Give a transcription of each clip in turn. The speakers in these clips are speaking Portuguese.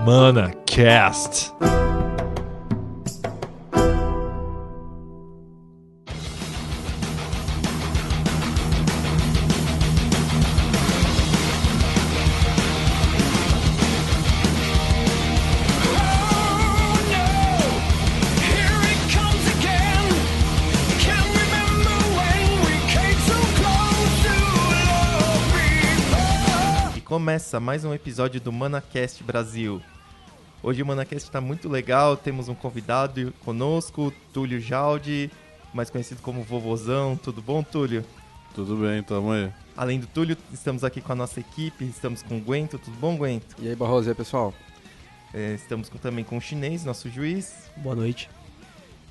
ManaCast. Começa mais um episódio do ManaCast Brasil. Hoje o ManaCast está muito legal, temos um convidado conosco, Túlio Jaldi, mais conhecido como Vovozão. Tudo bom, Túlio? Tudo bem, tamo aí. Além do Túlio, estamos aqui com a nossa equipe, estamos com o Guento. Tudo bom, Guento? E aí, Barroso, e aí, pessoal? Estamos também com o Chinês, nosso juiz. Boa noite.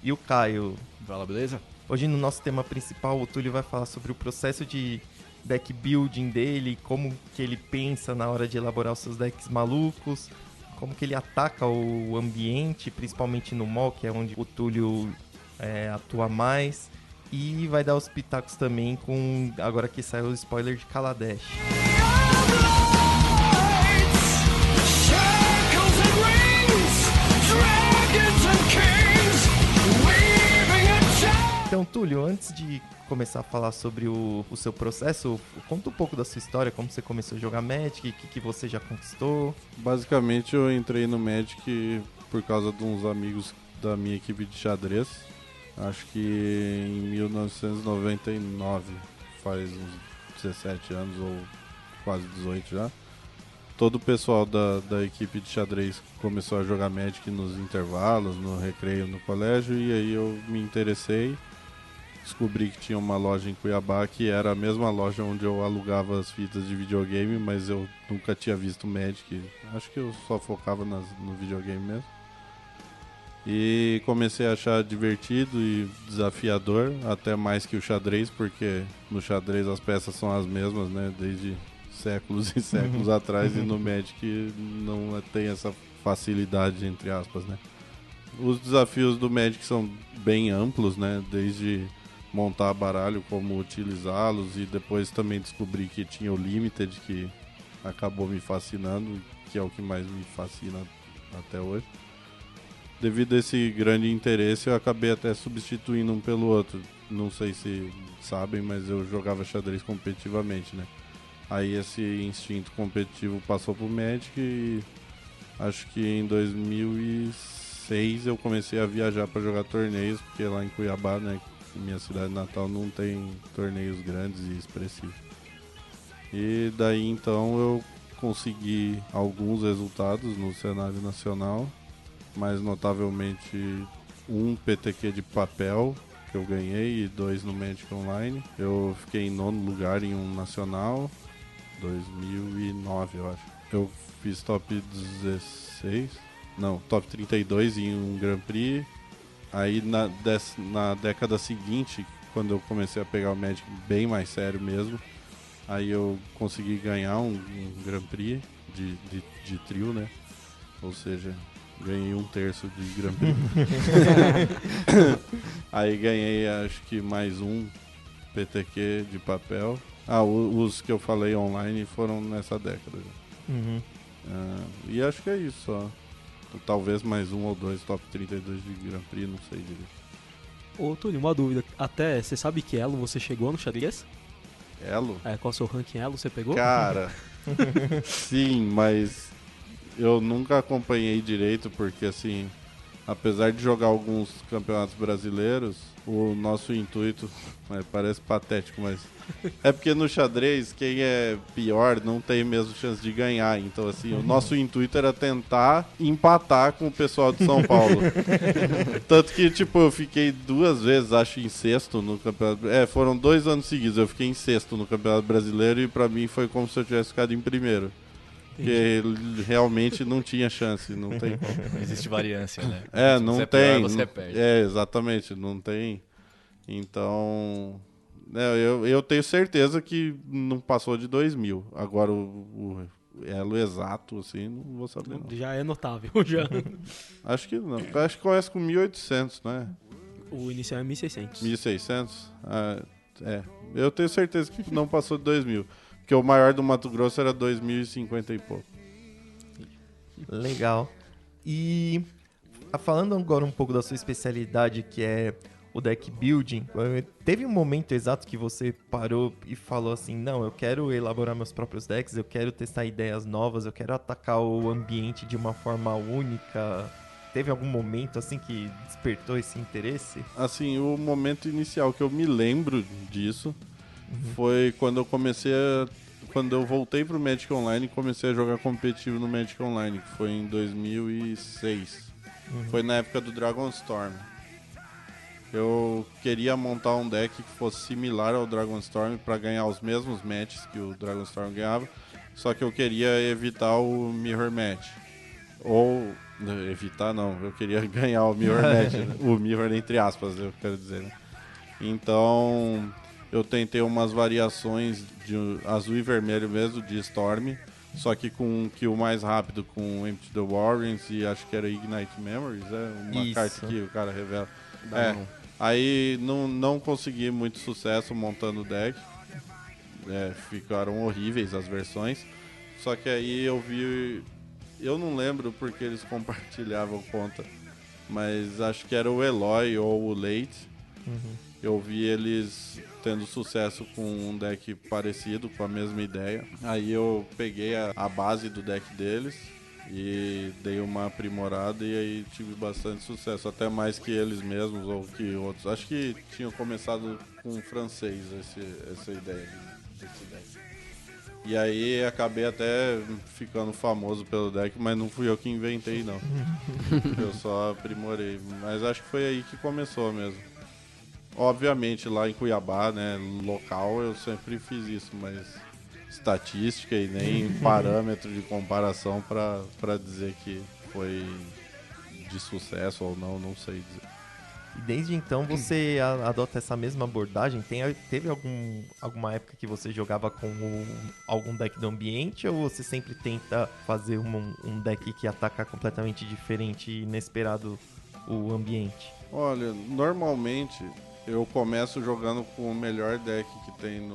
E o Caio. Fala, beleza? Hoje no nosso tema principal, o Túlio vai falar sobre o processo de deck building dele, como que ele pensa na hora de elaborar os seus decks malucos, como que ele ataca o ambiente, principalmente no mall, que é onde o Túlio atua mais, e vai dar os pitacos também com, agora que saiu o spoiler de Kaladesh. Então, Túlio, antes de começar a falar sobre o seu processo, conta um pouco da sua história, como você começou a jogar Magic, o que você já conquistou. Basicamente eu entrei no Magic por causa de uns amigos da minha equipe de xadrez. Acho que em 1999, faz uns 17 anos ou quase 18 já. Todo o pessoal da equipe de xadrez começou a jogar Magic nos intervalos, no recreio, no colégio, e aí eu me interessei. Descobri que tinha uma loja em Cuiabá que era a mesma loja onde eu alugava as fitas de videogame, mas eu nunca tinha visto Magic. Acho que eu só focava no videogame mesmo. E comecei a achar divertido e desafiador, até mais que o xadrez, porque no xadrez as peças são as mesmas, né? Desde séculos e séculos atrás, e no Magic não tem essa facilidade, entre aspas, né? Os desafios do Magic são bem amplos, né? Desde montar baralho, como utilizá-los, e depois também descobri que tinha o Limited, que acabou me fascinando, que é o que mais me fascina até hoje. Devido a esse grande interesse, eu acabei até substituindo um pelo outro. Não sei se sabem, mas eu jogava xadrez competitivamente, né? Aí esse instinto competitivo passou pro Magic e acho que em 2006 eu comecei a viajar para jogar torneios, porque lá em Cuiabá, né, minha cidade natal, não tem torneios grandes e expressivos. E daí então eu consegui alguns resultados no cenário nacional, mais notavelmente um PTQ de papel que eu ganhei e 2 no Magic Online. Eu fiquei em 9º lugar em um nacional, 2009 eu acho. Eu fiz top 16, não, top 32 em um Grand Prix. Aí na década seguinte, quando eu comecei a pegar o Magic bem mais sério mesmo, aí eu consegui ganhar um Grand Prix de trio, né? Ou seja, ganhei 1/3 de Grand Prix. Aí ganhei acho que mais um PTQ de papel. Os que eu falei online foram nessa década já. E acho que é isso só. Talvez mais um ou 2 top 32 de Grand Prix, não sei direito. Ô, Túlio, uma dúvida. Até, você sabe que elo você chegou no xadrez? Elo? Qual é o seu ranking elo você pegou? Cara, sim, mas eu nunca acompanhei direito, porque assim, apesar de jogar alguns campeonatos brasileiros, o nosso intuito, parece patético, mas é porque no xadrez quem é pior não tem mesmo chance de ganhar. Então assim, o nosso intuito era tentar empatar com o pessoal de São Paulo. Tanto que tipo, eu fiquei 2 vezes, acho, em sexto no campeonato. Foram 2 anos seguidos, eu fiquei em sexto no Campeonato Brasileiro e pra mim foi como se eu tivesse ficado em primeiro. Porque realmente não tinha chance, não tem como. Não existe variância, né? Se não você tem. É pior, você perde. Exatamente, não tem. Então, eu tenho certeza que não passou de 2.000. Agora o elo exato, assim, não vou saber não. Já é notável, já. Acho que não. Acho que começa com 1.800, né? O inicial é 1.600. 1.600? Eu tenho certeza que não passou de 2.000. Porque o maior do Mato Grosso era 2.050 e pouco. Legal. E falando agora um pouco da sua especialidade, que é o deck building, teve um momento exato que você parou e falou assim, não, eu quero elaborar meus próprios decks, eu quero testar ideias novas, eu quero atacar o ambiente de uma forma única. Teve algum momento assim que despertou esse interesse? Assim, o momento inicial que eu me lembro disso foi quando quando eu voltei pro Magic Online e comecei a jogar competitivo no Magic Online, que foi em 2006. Foi na época do Dragonstorm. Eu queria montar um deck que fosse similar ao Dragonstorm para ganhar os mesmos matches que o Dragonstorm ganhava, só que eu queria evitar o Mirror Match. Ou evitar não, eu queria ganhar o Mirror Match, né? O Mirror entre aspas, eu quero dizer, né? Então eu tentei umas variações de azul e vermelho mesmo, de Storm, só que com um kill mais rápido com Empty the Warrens e acho que era Ignite Memories, uma Isso. carta que o cara revela. Aí não consegui muito sucesso montando o deck, ficaram horríveis as versões, só que aí eu vi, eu não lembro porque eles compartilhavam conta, mas acho que era o Eloy ou o Late. Eu vi eles tendo sucesso com um deck parecido, com a mesma ideia. Aí eu peguei a base do deck deles e dei uma aprimorada e aí tive bastante sucesso, até mais que eles mesmos ou que outros. Acho que tinham começado com um francês essa ideia desse deck. E aí acabei até ficando famoso pelo deck, mas não fui eu que inventei não. Eu só aprimorei, mas acho que foi aí que começou mesmo. Obviamente lá em Cuiabá, né, local, eu sempre fiz isso, mas estatística e nem parâmetro de comparação para dizer que foi de sucesso ou não sei dizer. E desde então você adota essa mesma abordagem? Teve alguma época que você jogava com algum deck do ambiente ou você sempre tenta fazer um deck que ataca completamente diferente e inesperado o ambiente? Olha, normalmente eu começo jogando com o melhor deck que tem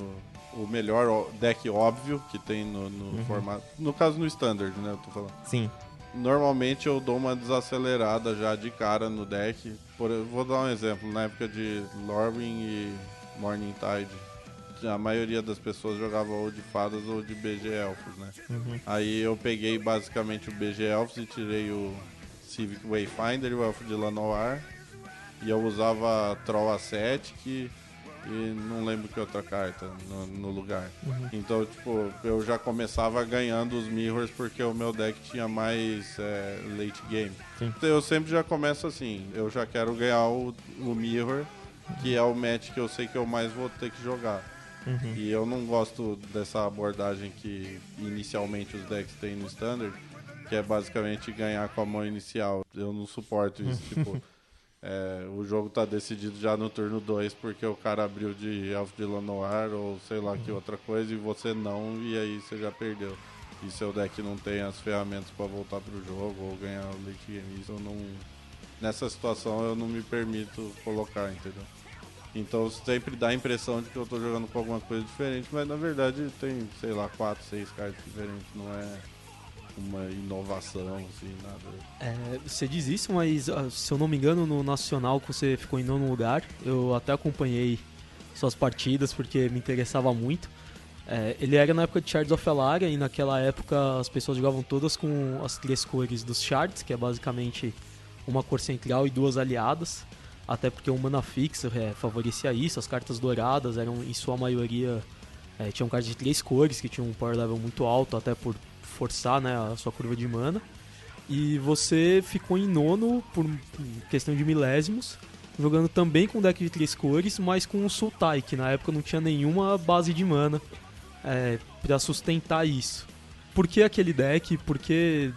o melhor deck óbvio que tem no formato. No caso no Standard, né? Eu tô falando. Sim. Normalmente eu dou uma desacelerada já de cara no deck. Vou dar um exemplo. Na época de Lorwyn e Morning Tide, a maioria das pessoas jogava ou de fadas ou de BG Elfos, né? Aí eu peguei basicamente o BG Elfos e tirei o Civic Wayfinder e o Elfo de Lanoir. E eu usava Troll Ascetic e não lembro que outra carta no lugar. Então, tipo, eu já começava ganhando os Mirrors porque o meu deck tinha mais late game. Sim. Então, eu sempre já começo assim, eu já quero ganhar o Mirror, que é o match que eu sei que eu mais vou ter que jogar. E eu não gosto dessa abordagem que inicialmente os decks têm no Standard, que é basicamente ganhar com a mão inicial. Eu não suporto isso, tipo... o jogo tá decidido já no turno 2 porque o cara abriu de Elfo de Lanoir ou sei lá que outra coisa e você não, e aí você já perdeu. E seu deck não tem as ferramentas para voltar pro jogo ou ganhar o late game. Isso eu não... Nessa situação eu não me permito colocar, entendeu? Então sempre dá a impressão de que eu tô jogando com alguma coisa diferente, mas na verdade tem, sei lá, 4, 6 cartas diferentes, não é uma inovação, assim, nada. Você diz isso, mas se eu não me engano, no Nacional que você ficou em nono lugar, eu até acompanhei suas partidas porque me interessava muito. Ele era na época de Shards of Elaria e naquela época as pessoas jogavam todas com as 3 cores dos Shards, que é basicamente uma cor central e 2 aliadas, até porque o Mana Fixer favorecia isso. As cartas douradas eram, em sua maioria, tinham cartas de 3 cores que tinham um power level muito alto, até por forçar, né, a sua curva de mana. E você ficou em nono por questão de milésimos, jogando também com deck de 3 cores, mas com o Sultai, que na época não tinha nenhuma base de mana para sustentar isso. Por que aquele deck? Por que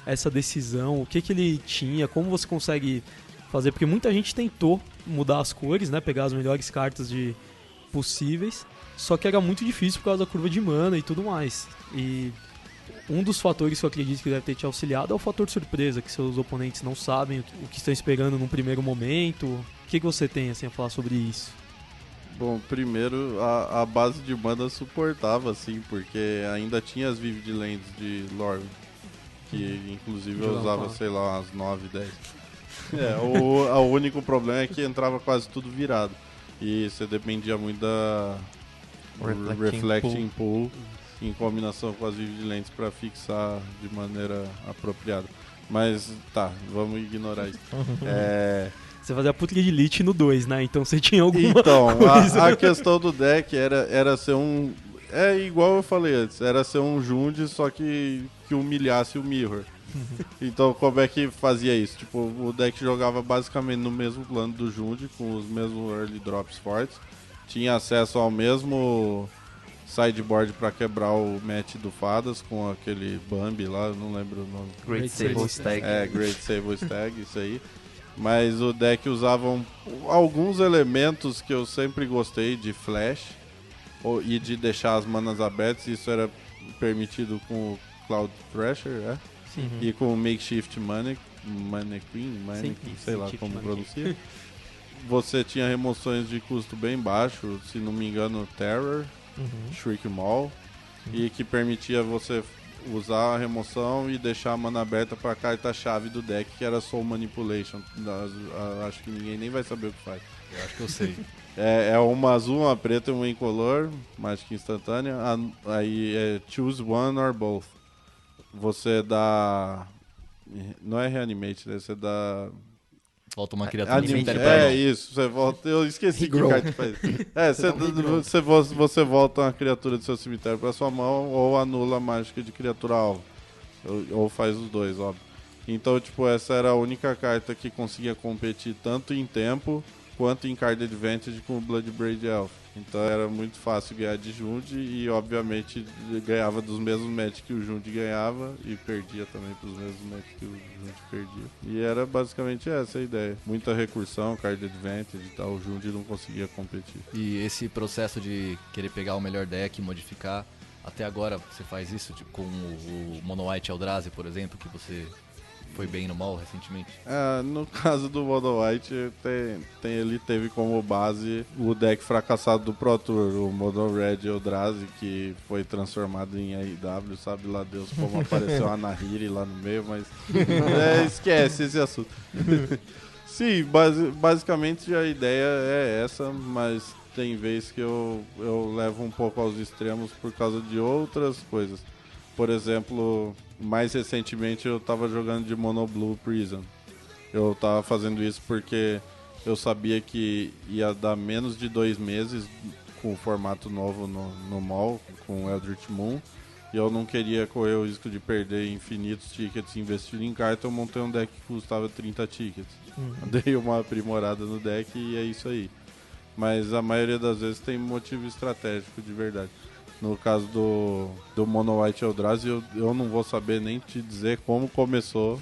essa decisão? O que ele tinha? Como você consegue fazer? Porque muita gente tentou mudar as cores, né, pegar as melhores cartas possíveis, só que era muito difícil por causa da curva de mana e tudo mais. E um dos fatores que eu acredito que deve ter te auxiliado é o fator surpresa, que seus oponentes não sabem o que estão esperando num primeiro momento. O que você tem assim, a falar sobre isso? Bom, primeiro, a base de mana suportava, assim, porque ainda tinha as Vivid Lands de Lorwyn. que inclusive eu Jogava usava, com a- sei lá, umas 9, 10. O único problema é que entrava quase tudo virado. E você dependia muito da Reflecting Pool em combinação com as Vivid para fixar de maneira apropriada. Mas tá, vamos ignorar isso. Você fazia a puta de elite no 2, né? Então você tinha alguma Então, coisa. a questão do deck era ser um... É igual eu falei antes, era ser um Jund, só que humilhasse o Mirror. Então, como é que fazia isso? Tipo, o deck jogava basicamente no mesmo plano do Jund, com os mesmos early drops fortes. Tinha acesso ao mesmo sideboard para quebrar o match do Fadas, com aquele Bambi lá, eu não lembro o nome. Great Sable Stag. Great Sable Stag, isso aí. Mas o deck usava alguns elementos que eu sempre gostei de flash e de deixar as manas abertas. Isso era permitido com o Cloud Thrasher, Sim. e com o Makeshift Mannequin, sei lá como pronuncia. Você tinha remoções de custo bem baixo, se não me engano, Terror, Shriek Maul, e que permitia você usar a remoção e deixar a mana aberta para a carta-chave do deck, que era Soul Manipulation. Acho que ninguém nem vai saber o que faz. Eu acho que eu sei. É uma azul, uma preta e uma incolor, mágica instantânea. Aí é Choose One or Both. Você dá... Não é Reanimate, né? Você dá... Volta uma criatura do Animate, cemitério pra mão. isso. Você volta... Eu esqueci que Regrow. carta faz. Você volta uma criatura do seu cemitério pra sua mão ou anula a mágica de criatura alvo. Ou faz os dois, óbvio. Então, tipo, essa era a única carta que conseguia competir tanto em tempo quanto em card advantage com o Bloodbraid Elf. Então era muito fácil ganhar de Jund e, obviamente, ganhava dos mesmos matches que o Jund ganhava e perdia também pros mesmos matches que o Jund perdia. E era basicamente essa a ideia. Muita recursão, card advantage e tal, o Jund não conseguia competir. E esse processo de querer pegar o melhor deck e modificar, até agora você faz isso tipo, com o Mono White Eldrazi, por exemplo, que você foi bem no mall recentemente? No caso do Mono White, ele teve como base o deck fracassado do Pro Tour, o Mono Red Eldrazi, que foi transformado em AEW, sabe lá Deus como apareceu a Nahiri lá no meio, mas esquece esse assunto. Sim, basicamente a ideia é essa, mas tem vezes que eu levo um pouco aos extremos por causa de outras coisas. Por exemplo, mais recentemente eu tava jogando de Mono Blue Prison. Eu tava fazendo isso porque eu sabia que ia dar menos de 2 meses com o formato novo no mall, com o Eldritch Moon. E eu não queria correr o risco de perder infinitos tickets investindo em carta. Eu montei um deck que custava 30 tickets. Dei uma aprimorada no deck e é isso aí. Mas a maioria das vezes tem motivo estratégico de verdade. No caso do Mono White Eldrazi, eu não vou saber nem te dizer como começou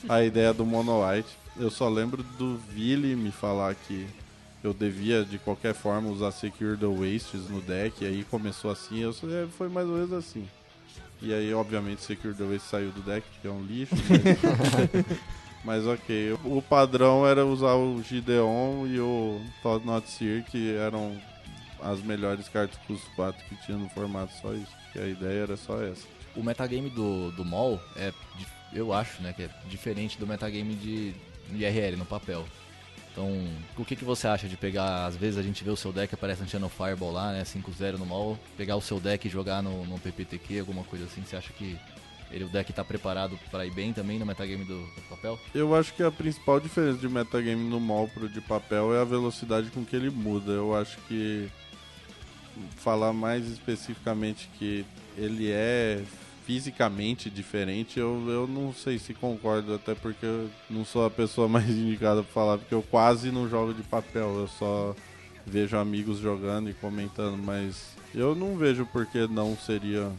a ideia do Mono White. Eu só lembro do Vili me falar que eu devia, de qualquer forma, usar Secure the Wastes no deck. E aí começou assim, foi mais ou menos assim. E aí, obviamente, Secure the Wastes saiu do deck, que é um lixo. Mas ok, o padrão era usar o Gideon e o Thought Not Seer, que eram as melhores cartas custo 4 que tinha no formato, só isso. Que a ideia era só essa. O metagame do mall eu acho, né, que é diferente do metagame de IRL no papel. Então, o que você acha de pegar, às vezes a gente vê o seu deck, aparece no Channel Fireball lá, né, 5-0 no mall, pegar o seu deck e jogar no PPTQ, alguma coisa assim, você acha que o deck tá preparado para ir bem também no metagame do papel? Eu acho que a principal diferença de metagame no mall pro de papel é a velocidade com que ele muda. Eu acho que falar mais especificamente que ele é fisicamente diferente, eu não sei se concordo, até porque eu não sou a pessoa mais indicada para falar, porque eu quase não jogo de papel, eu só vejo amigos jogando e comentando, mas eu não vejo por que não seria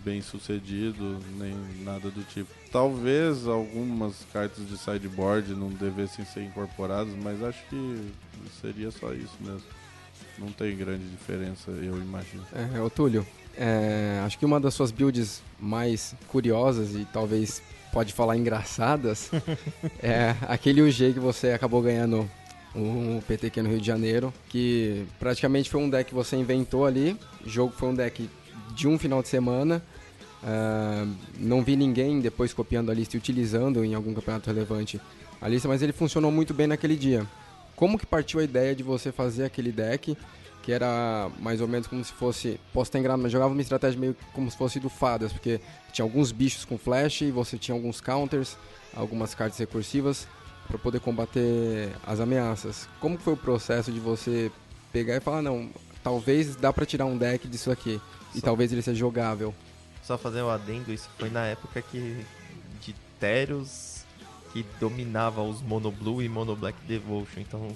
bem sucedido, nem nada do tipo. Talvez algumas cartas de sideboard não devessem ser incorporadas, mas acho que seria só isso mesmo. Não tem grande diferença, eu imagino. Ô Túlio, acho que uma das suas builds mais curiosas e talvez pode falar engraçadas é aquele UG que você acabou ganhando o PTQ no Rio de Janeiro, que praticamente foi um deck que você inventou ali. O jogo foi um deck de um final de semana Não vi ninguém depois copiando a lista e utilizando em algum campeonato relevante a lista, mas ele funcionou muito bem naquele dia. Como que partiu a ideia de você fazer aquele deck, que era mais ou menos como se fosse, posso estar enganado, mas jogava uma estratégia meio como se fosse do Fadas, porque tinha alguns bichos com flash e você tinha alguns counters, algumas cartas recursivas para poder combater as ameaças. Como que foi o processo de você pegar e falar, não, talvez dá para tirar um deck disso aqui e talvez ele seja jogável? Só fazer um adendo, isso foi na época de Teros que dominava os Mono Blue e Mono Black Devotion. Então,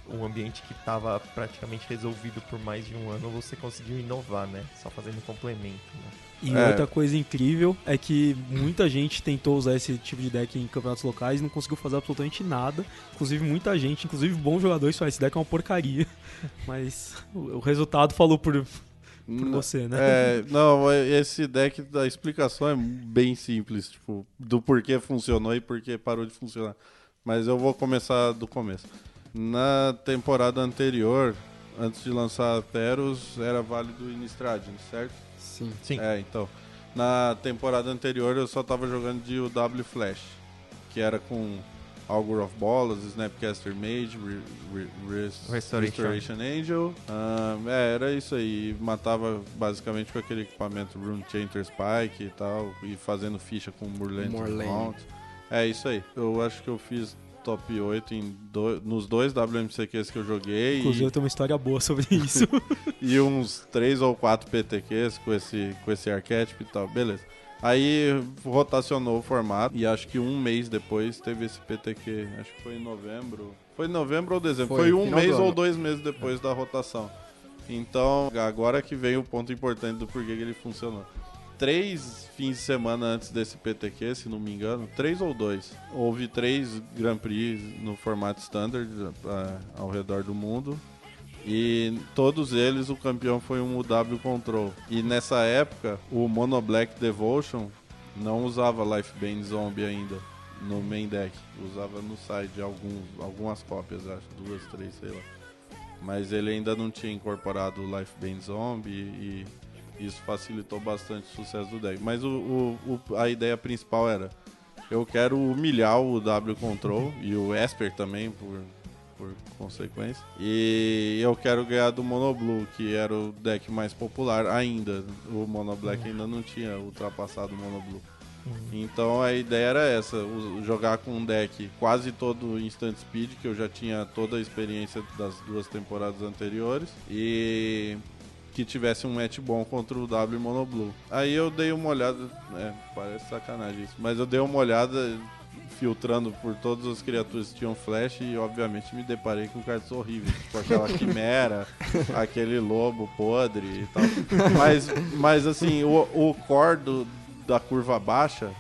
um ambiente que estava praticamente resolvido por mais de um ano, você conseguiu inovar, né? Só fazendo complemento, né? E outra coisa incrível é que muita gente tentou usar esse tipo de deck em campeonatos locais e não conseguiu fazer absolutamente nada. Inclusive muita gente, inclusive bons jogadores, falaram, esse deck é uma porcaria. Mas o resultado falou por você, né? Não, esse deck, a explicação é bem simples, tipo, do porquê funcionou e porquê parou de funcionar. Mas eu vou começar do começo. Na temporada anterior, antes de lançar Teros, era válido Innistrad, certo? Sim. Então, na temporada anterior eu só tava jogando de UW Flash, que era com Augur of Bolas, Snapcaster Mage, Restoration Angel. Era isso aí. Matava basicamente com aquele equipamento Rune Chanter Spike e tal, e fazendo ficha com Murland Mount. É isso aí. Eu acho que eu fiz top 8 nos dois WMCQs que eu joguei. Inclusive eu tenho uma história boa sobre isso. E uns 3 ou 4 PTQs com esse arquétipo e tal. Beleza. Aí rotacionou o formato e acho que um mês depois teve esse PTQ. Acho que foi em novembro. Foi em novembro ou dezembro? Foi um mês ou 2 meses depois da rotação. Então, agora que vem o ponto importante do porquê que ele funcionou. 3 fins de semana antes desse PTQ, se não me engano, 3 ou 2, houve 3 Grand Prix no formato Standard ao redor do mundo. E todos eles, o campeão foi um UW Control. E nessa época, o Mono Black Devotion não usava Lifebane Zombie ainda no main deck. Usava no side algumas cópias, acho, 2, 3, sei lá. Mas ele ainda não tinha incorporado o Lifebane Zombie e isso facilitou bastante o sucesso do deck. Mas a ideia principal era, eu quero humilhar o W Control e o Esper também, por consequência. E eu quero ganhar do Mono Blue, que era o deck mais popular ainda. O Mono Black ainda não tinha ultrapassado o Mono Blue. Então a ideia era essa, jogar com um deck quase todo instant speed, que eu já tinha toda a experiência das 2 temporadas anteriores, e que tivesse um match bom contra o W Mono Blue. Aí eu dei uma olhada, parece sacanagem isso, mas eu dei uma olhada filtrando por todas as criaturas que tinham flash e obviamente me deparei com cartas horríveis, tipo aquela quimera, aquele lobo podre e tal. Mas assim, o core da curva baixa,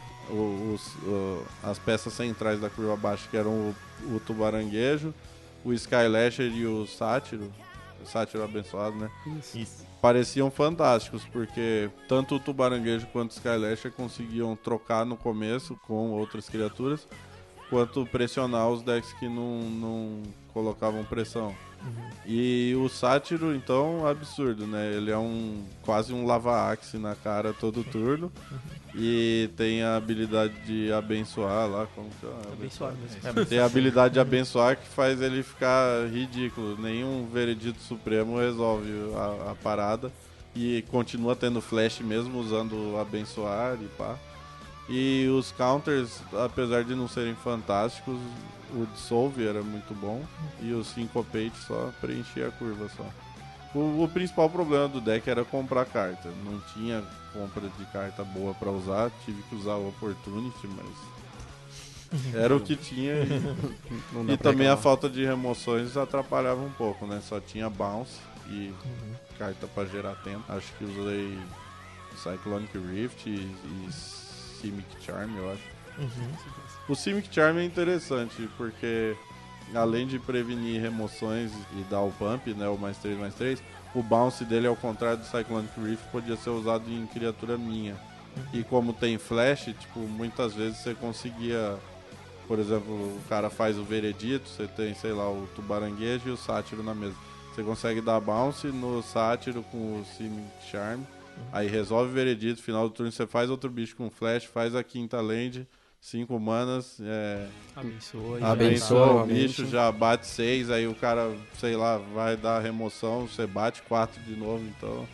as peças centrais da curva baixa, que eram o tubaranguejo, o Skylasher e o sátiro abençoado, né? Isso. Pareciam fantásticos, porque tanto o tubaranguejo quanto o Skylasher conseguiam trocar no começo com outras criaturas, quanto pressionar os decks que não colocavam pressão. E o sátiro, então, absurdo, né? Ele é quase um lava-axe na cara todo turno. E tem a habilidade de abençoar lá, como que é? Abençoar mesmo. Tem a habilidade de abençoar que faz ele ficar ridículo. Nenhum veredito supremo resolve a parada. E continua tendo flash mesmo usando abençoar e pá. E os counters, apesar de não serem fantásticos, o Dissolve era muito bom. E o Syncopate só preenchia a curva só. O principal problema do deck era comprar carta. Não tinha compra de carta boa pra usar. Tive que usar o Opportunity, mas era o que tinha. E também a falta de remoções atrapalhava um pouco, né? Só tinha Bounce e carta pra gerar tempo. Acho que usei Cyclonic Rift e Simic Charm, eu acho. O Simic Charm é interessante, porque além de prevenir remoções e dar o pump, né, o +3/+3, o bounce dele, ao contrário do Cyclonic Rift, podia ser usado em criatura minha. E como tem flash, tipo, muitas vezes você conseguia, por exemplo, o cara faz o veredito, você tem, sei lá, o tubaranguejo e o sátiro na mesa. Você consegue dar bounce no sátiro com o Simic Charm Aí resolve o veredito, final do turno você faz outro bicho com flash, faz a quinta land, 5 manas, abençoa o bicho, já bate 6, aí o cara, sei lá, vai dar remoção, você bate 4 de novo, então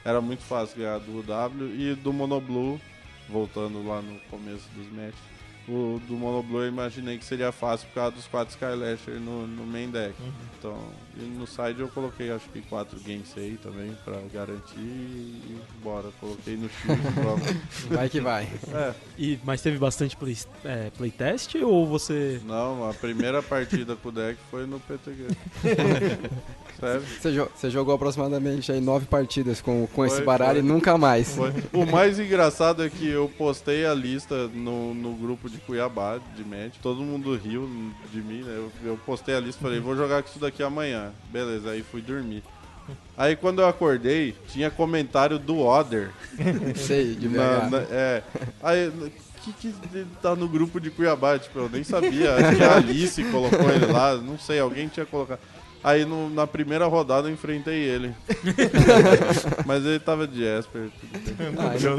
era muito fácil ganhar do W. E do Monoblue, voltando lá no começo dos matches, o do Monoblue eu imaginei que seria fácil por causa dos 4 Skylasher no main deck. Então, e no side eu coloquei acho que 4 Gensei também pra garantir e bora, coloquei no time. Vai que vai. Mas teve bastante playtest ou você... Não, a primeira partida com o deck foi no PTQ. Sério? Você jogou aproximadamente aí 9 partidas com esse Foi, baralho e nunca mais. Foi. O mais engraçado é que eu postei a lista no grupo de Cuiabá, de match. Todo mundo riu de mim, né? Eu postei a lista e falei, vou jogar com isso daqui amanhã. Beleza, aí fui dormir. Aí quando eu acordei, tinha comentário do Oder. Sei, de Aí, que tá no grupo de Cuiabá? Tipo, eu nem sabia. Acho que a Alice colocou ele lá, não sei, alguém tinha colocado. Aí na primeira rodada eu enfrentei ele. Mas ele tava de Esper.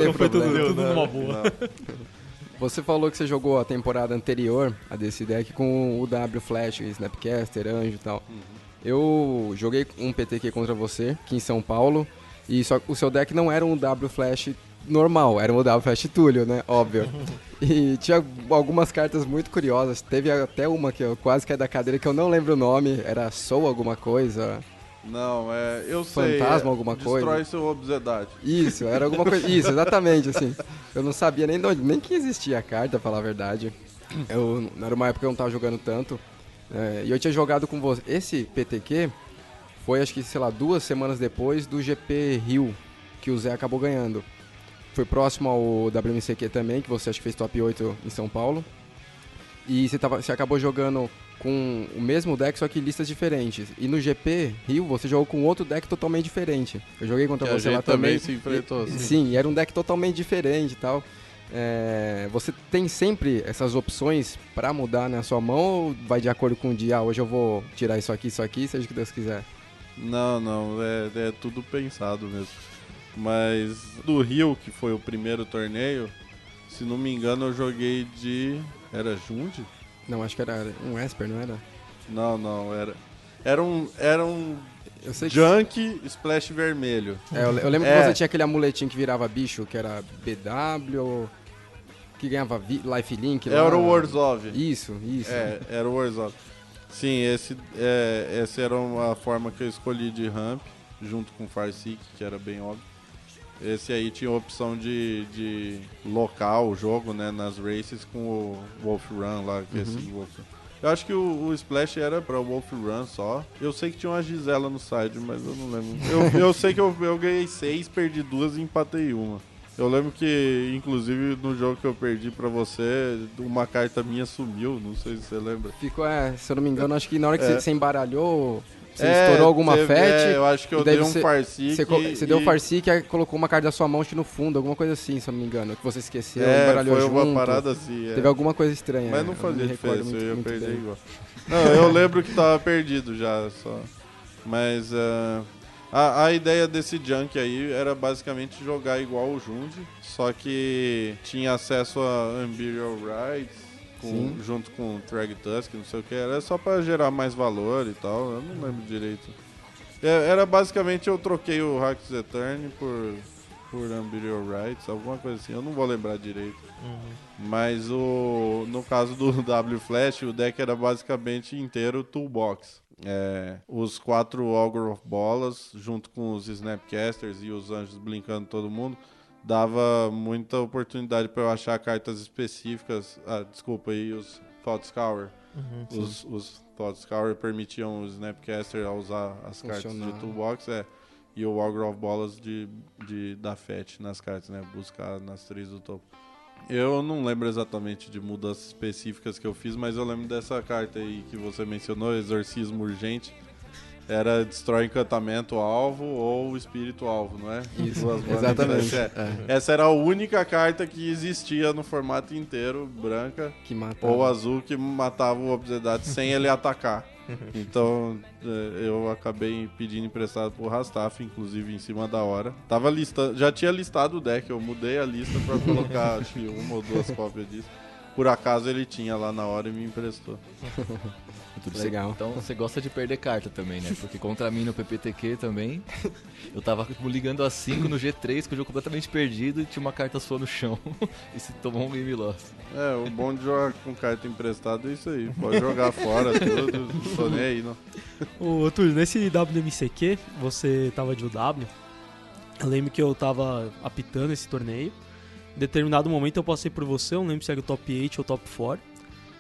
Não foi tudo numa boa. Não. Você falou que você jogou a temporada anterior a desse deck com o W Flash, Snapcaster, Anjo e tal. Eu joguei um PTQ contra você aqui em São Paulo e só o seu deck não era um W Flash normal, era um W Flash Túlio, né? Óbvio. E tinha algumas cartas muito curiosas. Teve até uma que eu quase caí da cadeira que eu não lembro o nome. Era Soul alguma coisa. Não, eu sei. Fantasma alguma coisa. Destrói seu Obsedade. Isso, era alguma coisa. Isso, exatamente, assim. Eu não sabia nem que existia a carta, pra falar a verdade. Era uma época que eu não tava jogando tanto. E eu tinha jogado com você. Esse PTQ foi, acho que, sei lá, 2 semanas depois do GP Rio, que o Zé acabou ganhando. Foi próximo ao WMCQ também, que você acho que fez top 8 em São Paulo. E você acabou jogando com o mesmo deck, só que listas diferentes. E no GP Rio, você jogou com outro deck totalmente diferente. Eu joguei contra você lá também. Se enfrentou. Sim, e era um deck totalmente diferente e tal. Você tem sempre essas opções pra mudar na sua mão ou vai de acordo com o dia? Hoje eu vou tirar isso aqui, seja o que Deus quiser. Não, é tudo pensado mesmo. Mas do Rio, que foi o primeiro torneio, se não me engano eu joguei de... Era Jund? Não, acho que era um Esper, não era? Não, era um eu sei que... Junk Splash vermelho. Eu lembro que você tinha aquele amuletinho que virava bicho, que era BW, que ganhava Lifelink lá. Era o Warzov. Isso. Era o Warzov. Sim, essa era uma forma que eu escolhi de ramp, junto com Farseek, que era bem óbvio. Esse aí tinha a opção de locar o jogo, né, nas races com o Wolf Run lá, que esse Wolf Run. Eu acho que o Splash era pra Wolf Run só. Eu sei que tinha uma Gisela no side, mas eu não lembro. Eu sei que eu ganhei 6, perdi 2 e empatei uma. Eu lembro que, inclusive, no jogo que eu perdi pra você, uma carta minha sumiu, não sei se você lembra. Ficou, se eu não me engano, acho que na hora que você embaralhou... Você estourou alguma FET. Eu acho que eu dei um Farseek. Você deu um Farseek e colocou uma carta da sua mão acho que no fundo, alguma coisa assim, se eu não me engano. Que você esqueceu, embaralhou foi junto. Uma parada assim. Teve alguma coisa estranha. Mas não fazia diferença, eu ia perder bem. igual. Não, eu lembro que tava perdido já, só. Mas a ideia desse Junk aí era basicamente jogar igual o Jund, só que tinha acesso a Imperial Rights. Junto com o Thrag Tusk, não sei o que, era só pra gerar mais valor e tal, eu não lembro direito. Era basicamente eu troquei o Hack's Etern por Imperial Rights, alguma coisa assim, eu não vou lembrar direito. Mas no caso do W Flash, o deck era basicamente inteiro toolbox. Os 4 Ogre of Bolas, junto com os Snapcasters e os Anjos blinkando todo mundo, dava muita oportunidade para eu achar cartas específicas. E os Thought Scour. Os Thought Scour permitiam o Snapcaster a usar as cartas de Toolbox. E o Ogre of Bolas da FET nas cartas, né? Buscar nas 3 do topo. Eu não lembro exatamente de mudanças específicas que eu fiz, mas eu lembro dessa carta aí que você mencionou, Exorcismo Urgente. Era destrói encantamento alvo ou espírito alvo, não é? Isso, exatamente. Essa era a única carta que existia no formato inteiro, branca que matava. ou azul, que matava o Obsedade sem ele atacar. Então eu acabei pedindo emprestado pro Rastaf, inclusive em cima da hora. Já tinha listado o deck, eu mudei a lista pra colocar acho que uma ou duas cópias disso. Por acaso ele tinha lá na hora e me emprestou. Legal. Então você gosta de perder carta também, né? Porque contra mim no PPTQ também, eu tava ligando a 5 no G3, com o jogo completamente perdido e tinha uma carta sua no chão. E se tomou um game loss. O bom de jogar com carta emprestada é isso aí. Pode jogar fora tudo, não tô nem aí, não. Ô, Túlio, nesse WMCQ, você tava de UW. Eu lembro que eu tava apitando esse torneio. Em determinado momento eu passei por você, eu não lembro se era o top 8 ou top 4.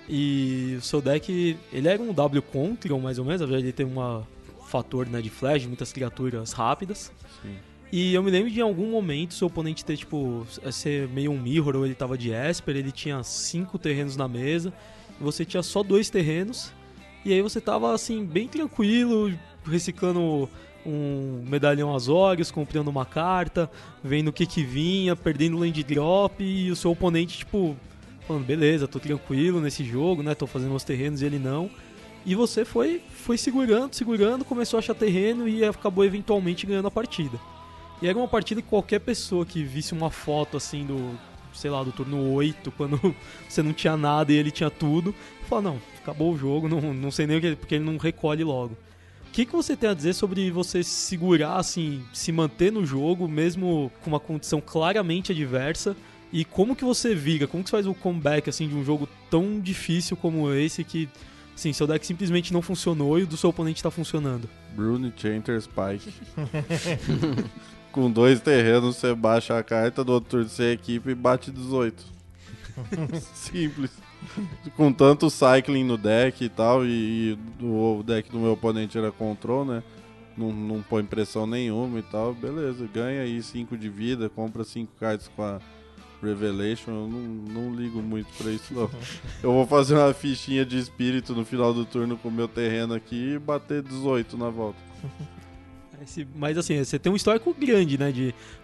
E o seu deck, ele era um W Control, mais ou menos, apesar de ele ter um fator, né, de flash, muitas criaturas rápidas. Sim. E eu me lembro de em algum momento seu oponente ter, tipo, ser meio um mirror, ou ele tava de Esper, ele tinha 5 terrenos na mesa, e você tinha só 2 terrenos, e aí você tava, assim, bem tranquilo, reciclando um medalhão Azorius, comprando uma carta, vendo o que vinha, perdendo land drop, e o seu oponente, tipo, falando, beleza, tô tranquilo nesse jogo, né, tô fazendo meus terrenos e ele não. E você foi segurando, começou a achar terreno e acabou eventualmente ganhando a partida. E era uma partida que qualquer pessoa que visse uma foto assim do, sei lá, do turno 8, quando você não tinha nada e ele tinha tudo, fala, não, acabou o jogo, não sei nem o que, porque ele não recolhe logo. O que você tem a dizer sobre você segurar, assim, se manter no jogo, mesmo com uma condição claramente adversa? E como que você vira, como que você faz o comeback, assim, de um jogo tão difícil como esse que, assim, seu deck simplesmente não funcionou e o do seu oponente tá funcionando? Brune Chanter Spike. Com 2 terrenos, você baixa a carta, do outro turno você equipa e bate 18. Simples. Com tanto cycling no deck e tal, e o deck do meu oponente era control, né? Não põe pressão nenhuma e tal, beleza, ganha aí 5 de vida, compra 5 cartas com a Revelation, eu não ligo muito pra isso não. Eu vou fazer uma fichinha de espírito no final do turno com o meu terreno aqui e bater 18 na volta. Mas assim, você tem um histórico grande, né?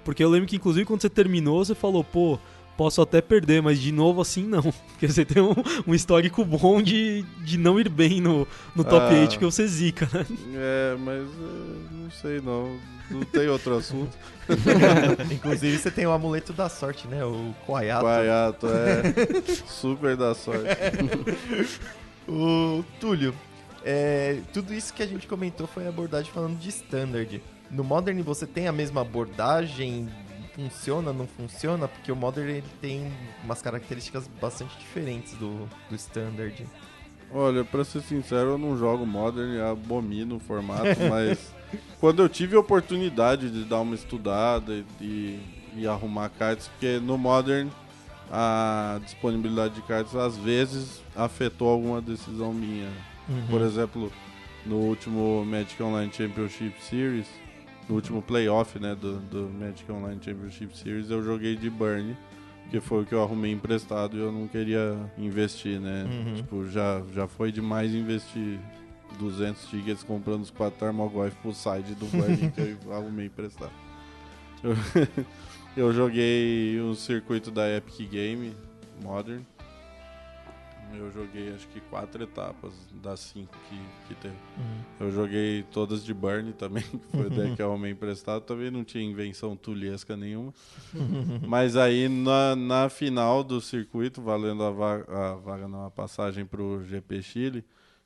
Porque eu lembro que inclusive quando você terminou, você falou, pô, posso até perder, mas de novo assim não. Porque você tem um histórico bom de não ir bem no top 8 que você zica, né? Mas não sei não. Não tem outro assunto. Inclusive você tem o amuleto da sorte, né? O Quaiato. Quaiato, super da sorte. O Túlio, tudo isso que a gente comentou foi a abordagem falando de Standard. No Modern você tem a mesma abordagem? Funciona, não funciona? Porque o Modern ele tem umas características bastante diferentes do Standard. Olha, pra ser sincero, eu não jogo Modern, abomino o formato, mas quando eu tive a oportunidade de dar uma estudada e arrumar cartas, porque no Modern a disponibilidade de cartas às vezes afetou alguma decisão minha. Por exemplo, no último Magic Online Championship Series, no último playoff, né, do Magic Online Championship Series, eu joguei de Burn, que foi o que eu arrumei emprestado e eu não queria investir, né? Tipo, já foi demais investir 200 tickets comprando os 4 Tarmogoyf pro side do Burn que eu arrumei emprestado. Eu joguei um circuito da Epic Game Modern. Eu joguei acho que 4 etapas das 5 que teve. Eu joguei todas de Burn também, que foi o deck que eu arrumei emprestado. Também não tinha invenção tulesca nenhuma. Mas aí na final do circuito, valendo a passagem pro GP Chile,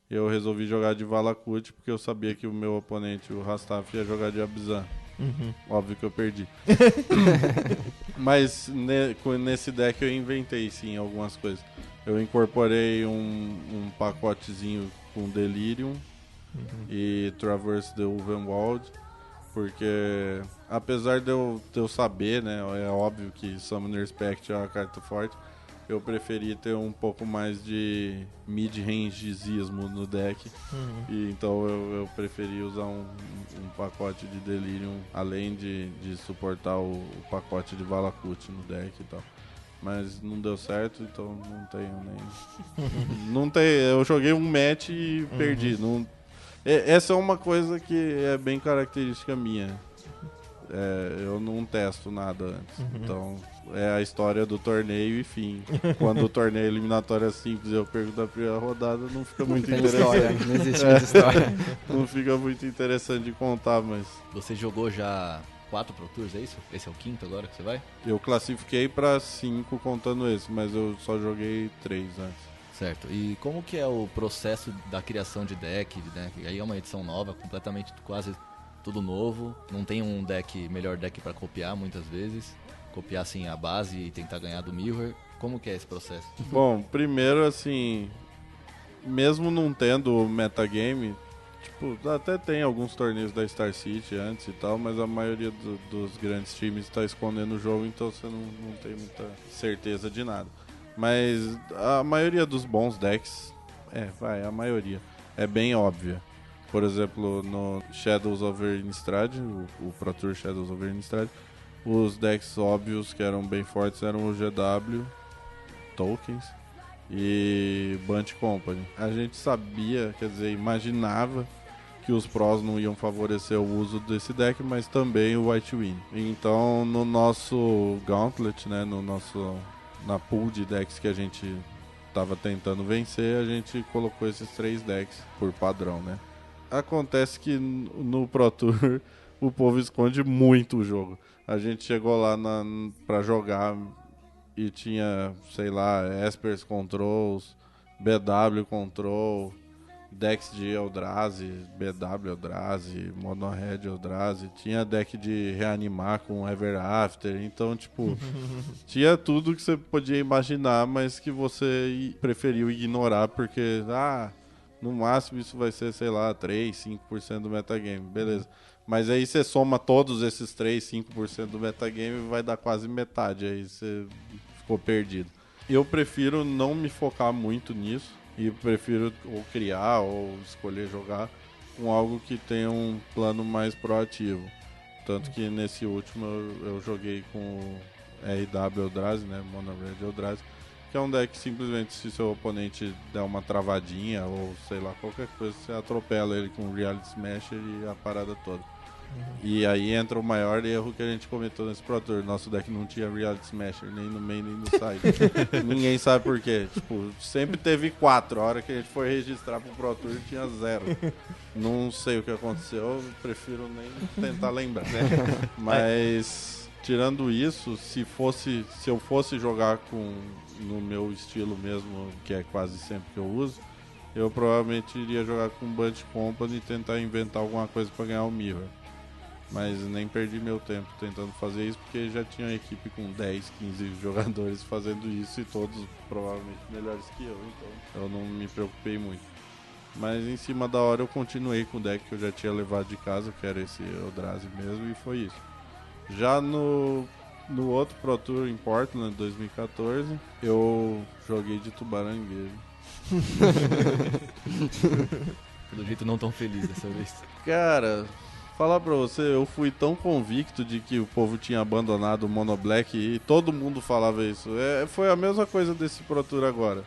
eu resolvi jogar de Valakut, porque eu sabia que o meu oponente, o Rastaf, ia jogar de Abzan. Óbvio que eu perdi. Mas nesse deck eu inventei sim algumas coisas. Eu incorporei um pacotezinho com Delirium e Traverse the Ulvenwald, porque apesar de eu saber, né, é óbvio que Summoner Spect é uma carta forte, eu preferi ter um pouco mais de mid-rangezismo no deck. E então eu preferi usar um pacote de Delirium, além de suportar o pacote de Valakut no deck e tal. Mas não deu certo, então não tenho nem... não tem, eu joguei um match e perdi. Essa é uma coisa que é bem característica minha. eu não testo nada antes. Então, é a história do torneio e fim. Quando o torneio eliminatório é simples e eu perco da primeira rodada, não fica muito Tem interessante. história, não existe muita história. Não fica muito interessante de contar, mas Você jogou já 4 Pro Tours, é isso? Esse é o 5º agora que você vai? eu classifiquei pra 5 contando esse, mas eu só joguei 3 antes. Certo. E como que é o processo da criação de deck, né? Aí é uma edição nova, completamente quase tudo novo. Não tem um melhor deck para copiar muitas vezes. Copiar assim a base e tentar ganhar do Mirror. Como que é esse processo? Bom, primeiro assim, mesmo não tendo metagame, tipo, até tem alguns torneios da Star City antes e tal, mas a maioria dos grandes times está escondendo o jogo, então você não tem muita certeza de nada. Mas a maioria dos bons decks, a maioria, é bem óbvia. Por exemplo, no Shadows over Innistrad, o Pro Tour Shadows over Innistrad, os decks óbvios que eram bem fortes eram o GW, Tokens e Bunch Company. A gente sabia, quer dizer, imaginava que os pros não iam favorecer o uso desse deck, mas também o White Win. Então, no nosso Gauntlet, né, na pool de decks que a gente tava tentando vencer, a gente colocou esses 3 decks por padrão, né? Acontece que no Pro Tour o povo esconde muito o jogo. A gente chegou lá pra jogar e tinha, sei lá, Espers Controls, BW Control, decks de Eldrazi, BW Eldrazi, Mono Red Eldrazi, tinha deck de reanimar com Ever After, então, tipo, tinha tudo que você podia imaginar, mas que você preferiu ignorar porque, no máximo isso vai ser, sei lá, 3, 5% do metagame, beleza. Mas aí você soma todos esses 3, 5% do metagame e vai dar quase metade, aí você ficou perdido. Eu prefiro não me focar muito nisso, e prefiro ou criar ou escolher jogar com algo que tenha um plano mais proativo. Tanto que nesse último eu joguei com o RW Eldrazi, né, Mono Red Eldrazi, que é um deck que simplesmente se seu oponente der uma travadinha ou sei lá, qualquer coisa, você atropela ele com o Reality Smasher e a parada toda. E aí entra o maior erro que a gente cometeu nesse Pro Tour. Nosso deck não tinha Reality Smasher, nem no main, nem no side. Ninguém sabe por quê. Tipo, sempre teve 4. A hora que a gente foi registrar pro Pro Tour tinha 0. Não sei o que aconteceu, prefiro nem tentar lembrar. Mas, tirando isso, se eu fosse jogar no meu estilo mesmo, que é quase sempre que eu uso, eu provavelmente iria jogar com Bunch Company e tentar inventar alguma coisa para ganhar o Mirror. Mas nem perdi meu tempo tentando fazer isso, porque já tinha uma equipe com 10, 15 jogadores fazendo isso e todos provavelmente melhores que eu, então eu não me preocupei muito. Mas em cima da hora eu continuei com o deck que eu já tinha levado de casa, que era esse Eldrazi mesmo, e foi isso. Já no outro Pro Tour em Portland, 2014, eu joguei de tubarangueiro. Pelo jeito não tão feliz dessa vez. Cara, falar pra você, eu fui tão convicto de que o povo tinha abandonado o Mono Black e todo mundo falava isso. Foi a mesma coisa desse Pro Tour agora.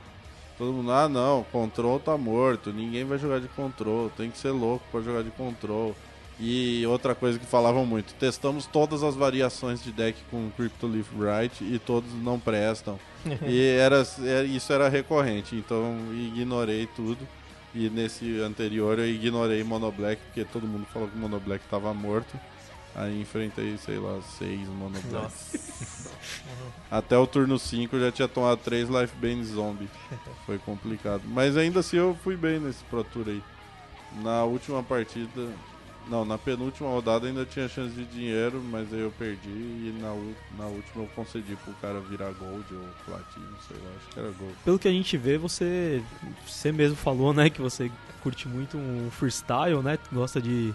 Todo mundo, não, Control tá morto, ninguém vai jogar de Control, tem que ser louco pra jogar de Control. E outra coisa que falavam muito, testamos todas as variações de deck com Cryptoleaf Bright e todos não prestam. E isso era recorrente, então ignorei tudo. E nesse anterior eu ignorei Mono Black, porque todo mundo falou que o Mono Black tava morto. Aí enfrentei, sei lá, 6 Mono Black. Até o turno 5 eu já tinha tomado 3 Life Bane Zombie. Foi complicado. Mas ainda assim eu fui bem nesse Pro Tour aí. Na última partida... Não, na penúltima rodada ainda tinha chance de dinheiro, mas aí eu perdi e na última eu concedi pro cara virar Gold ou Platino, sei lá, acho que era Gold. Pelo que a gente vê, você mesmo falou, né, que você curte muito um freestyle, né, gosta de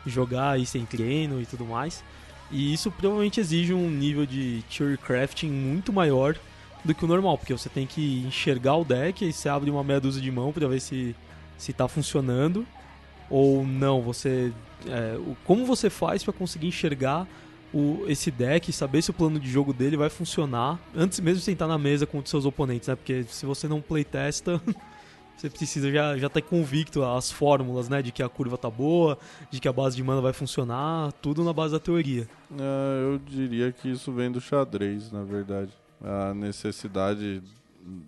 jogar aí sem treino e tudo mais. E isso provavelmente exige um nível de theory crafting muito maior do que o normal, porque você tem que enxergar o deck e você abre uma meia dúzia de mão pra ver se tá funcionando ou não. Como você faz para conseguir enxergar esse deck e saber se o plano de jogo dele vai funcionar antes mesmo de sentar na mesa com os seus oponentes, né? Porque se você não playtesta, Você precisa já ter convicto as fórmulas, né? De que a curva tá boa, de que a base de mana vai funcionar, tudo na base da teoria. Eu diria que isso vem do xadrez, na verdade. A necessidade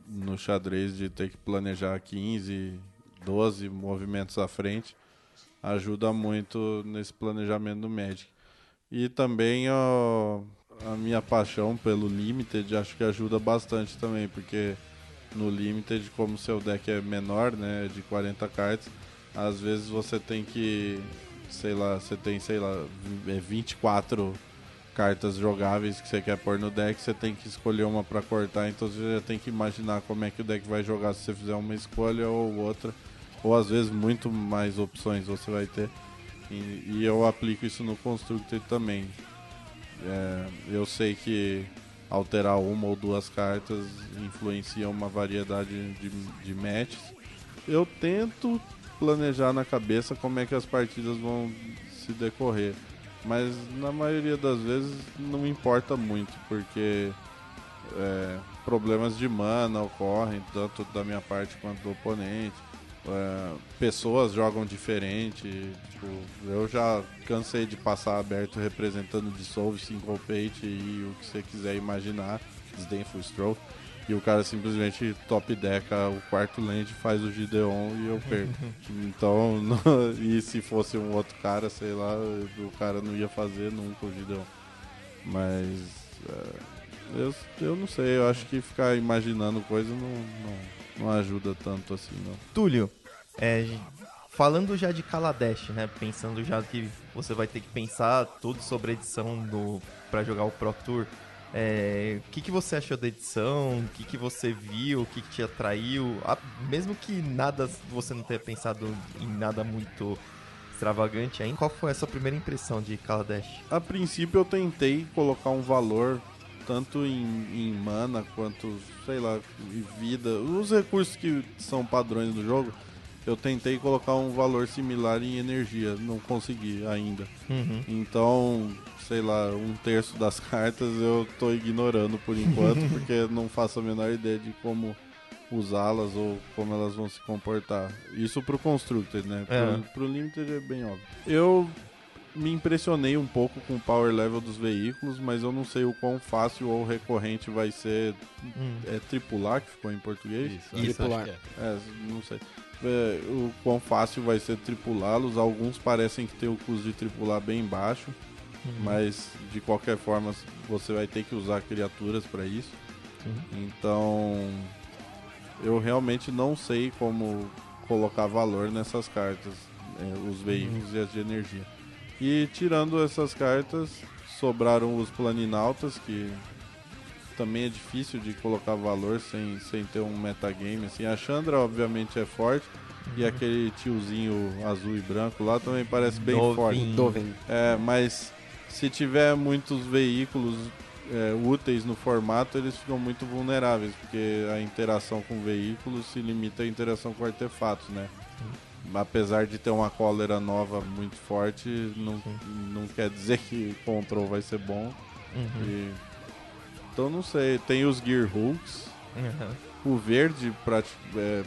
no xadrez de ter que planejar 15, 12 movimentos à frente ajuda muito nesse planejamento do Magic. E também a minha paixão pelo Limited acho que ajuda bastante também, porque no Limited, como seu deck é menor, né, de 40 cartas, às vezes você tem que, você tem 24 cartas jogáveis que você quer pôr no deck, você tem que escolher uma para cortar, então você já tem que imaginar como é que o deck vai jogar se você fizer uma escolha ou outra, ou às vezes muito mais opções você vai ter. E eu aplico isso no Constructed também. Eu sei que alterar uma ou duas cartas influencia uma variedade de matches. Eu tento planejar na cabeça como é que as partidas vão se decorrer, mas na maioria das vezes não importa muito, porque problemas de mana ocorrem tanto da minha parte quanto do oponente. Pessoas jogam diferente, tipo, eu já cansei de passar aberto representando Dissolve, Syncopate e o que você quiser imaginar, Disdainful Stroke, e o cara simplesmente top decka o quarto land, faz o Gideon e eu perco. Então, e se fosse um outro cara, sei lá, o cara não ia fazer nunca o Gideon. Mas eu não sei, eu acho que ficar imaginando coisa não ajuda tanto assim, não. Túlio, falando já de Kaladesh, né? Pensando já que você vai ter que pensar tudo sobre a edição para jogar o Pro Tour. O que você achou da edição? O que você viu? O que te atraiu? Mesmo que nada, você não tenha pensado em nada muito extravagante ainda, qual foi a sua primeira impressão de Kaladesh? A princípio eu tentei colocar um valor tanto em mana quanto, sei lá, em vida. Os recursos que são padrões do jogo, eu tentei colocar um valor similar em energia, não consegui ainda. Uhum. Então, sei lá, 1/3 das cartas eu tô ignorando por enquanto, porque não faço a menor ideia de como usá-las ou como elas vão se comportar. Isso pro Constructed, né? Pro Limited é bem óbvio. Eu me impressionei um pouco com o power level dos veículos, mas eu não sei o quão fácil ou recorrente vai ser. Tripular, que ficou em português? Isso, Tripular. acho que é. Não sei. O quão fácil vai ser tripulá-los. Alguns parecem que tem o custo de tripular bem baixo, mas de qualquer forma você vai ter que usar criaturas para isso. Então eu realmente não sei como colocar valor nessas cartas, os veículos e as de energia. E tirando essas cartas, sobraram os planinautas, que também é difícil de colocar valor sem ter um metagame. Assim, a Chandra obviamente é forte, e aquele tiozinho azul e branco lá também parece bem forte. Dovin. Mas se tiver muitos veículos úteis no formato, eles ficam muito vulneráveis, porque a interação com veículos se limita à interação com artefatos, né? Apesar de ter uma cólera nova muito forte, não quer dizer que o control vai ser bom. Então não sei, tem os Gear Hooks. O verde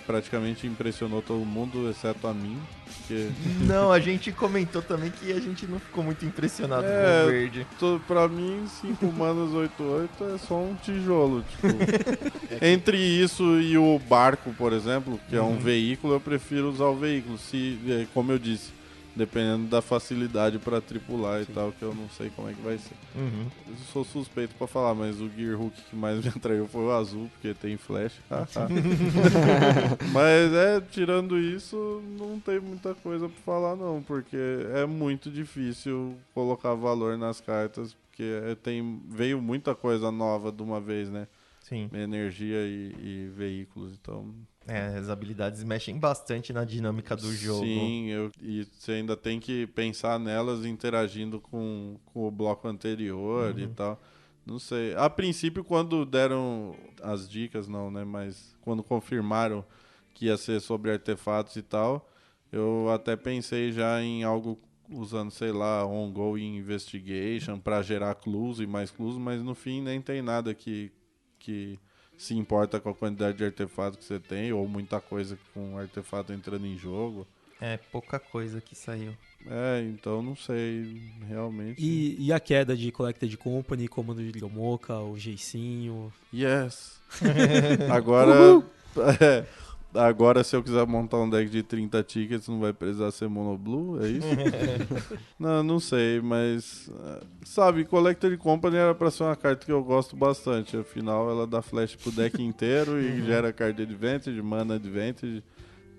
praticamente impressionou todo mundo, exceto a mim. Porque... Não, a gente comentou também que a gente não ficou muito impressionado com o verde. Pra mim, 5 manas 8/8 é só um tijolo. Tipo. Entre isso e o barco, por exemplo, que é um veículo, eu prefiro usar o veículo. Como eu disse, dependendo da facilidade pra tripular e tal, que eu não sei como é que vai ser. Eu sou suspeito pra falar, mas o Gear Hook que mais me atraiu foi o azul, porque tem flash. Mas tirando isso, não tem muita coisa pra falar não, porque é muito difícil colocar valor nas cartas, porque veio muita coisa nova de uma vez, né? Sim. Energia e veículos, então... As habilidades mexem bastante na dinâmica do jogo. Sim, e você ainda tem que pensar nelas interagindo com o bloco anterior e tal. Não sei. A princípio, quando deram as dicas, não, né? Mas quando confirmaram que ia ser sobre artefatos e tal, eu até pensei já em algo usando, sei lá, ongoing investigation para gerar clues e mais clues, mas no fim nem tem nada que se importa com a quantidade de artefato que você tem, ou muita coisa com artefato entrando em jogo. É, pouca coisa que saiu. Então não sei, realmente. E a queda de Collected Company, comando de Dromoka, o Geicinho. Yes! Agora, agora se eu quiser montar um deck de 30 tickets, não vai precisar ser Monoblue, é isso? Não sei, mas... Sabe, Collected Company era pra ser uma carta que eu gosto bastante. Afinal, ela dá flash pro deck inteiro e gera card advantage, mana advantage,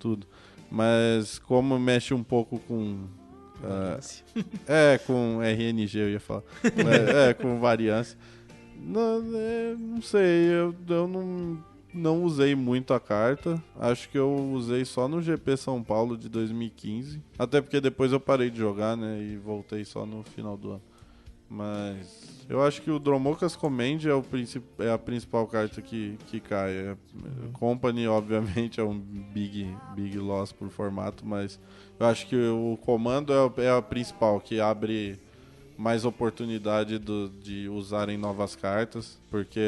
tudo. Mas como mexe um pouco com... com RNG eu ia falar. Com variância. Não sei, eu não usei muito a carta. Acho que eu usei só no GP São Paulo de 2015. Até porque depois eu parei de jogar, né? E voltei só no final do ano. Mas eu acho que o Dromoka's Command é a principal carta que cai. Company, obviamente, é um big loss por formato, mas eu acho que o comando é a principal, que abre mais oportunidade de usarem novas cartas, porque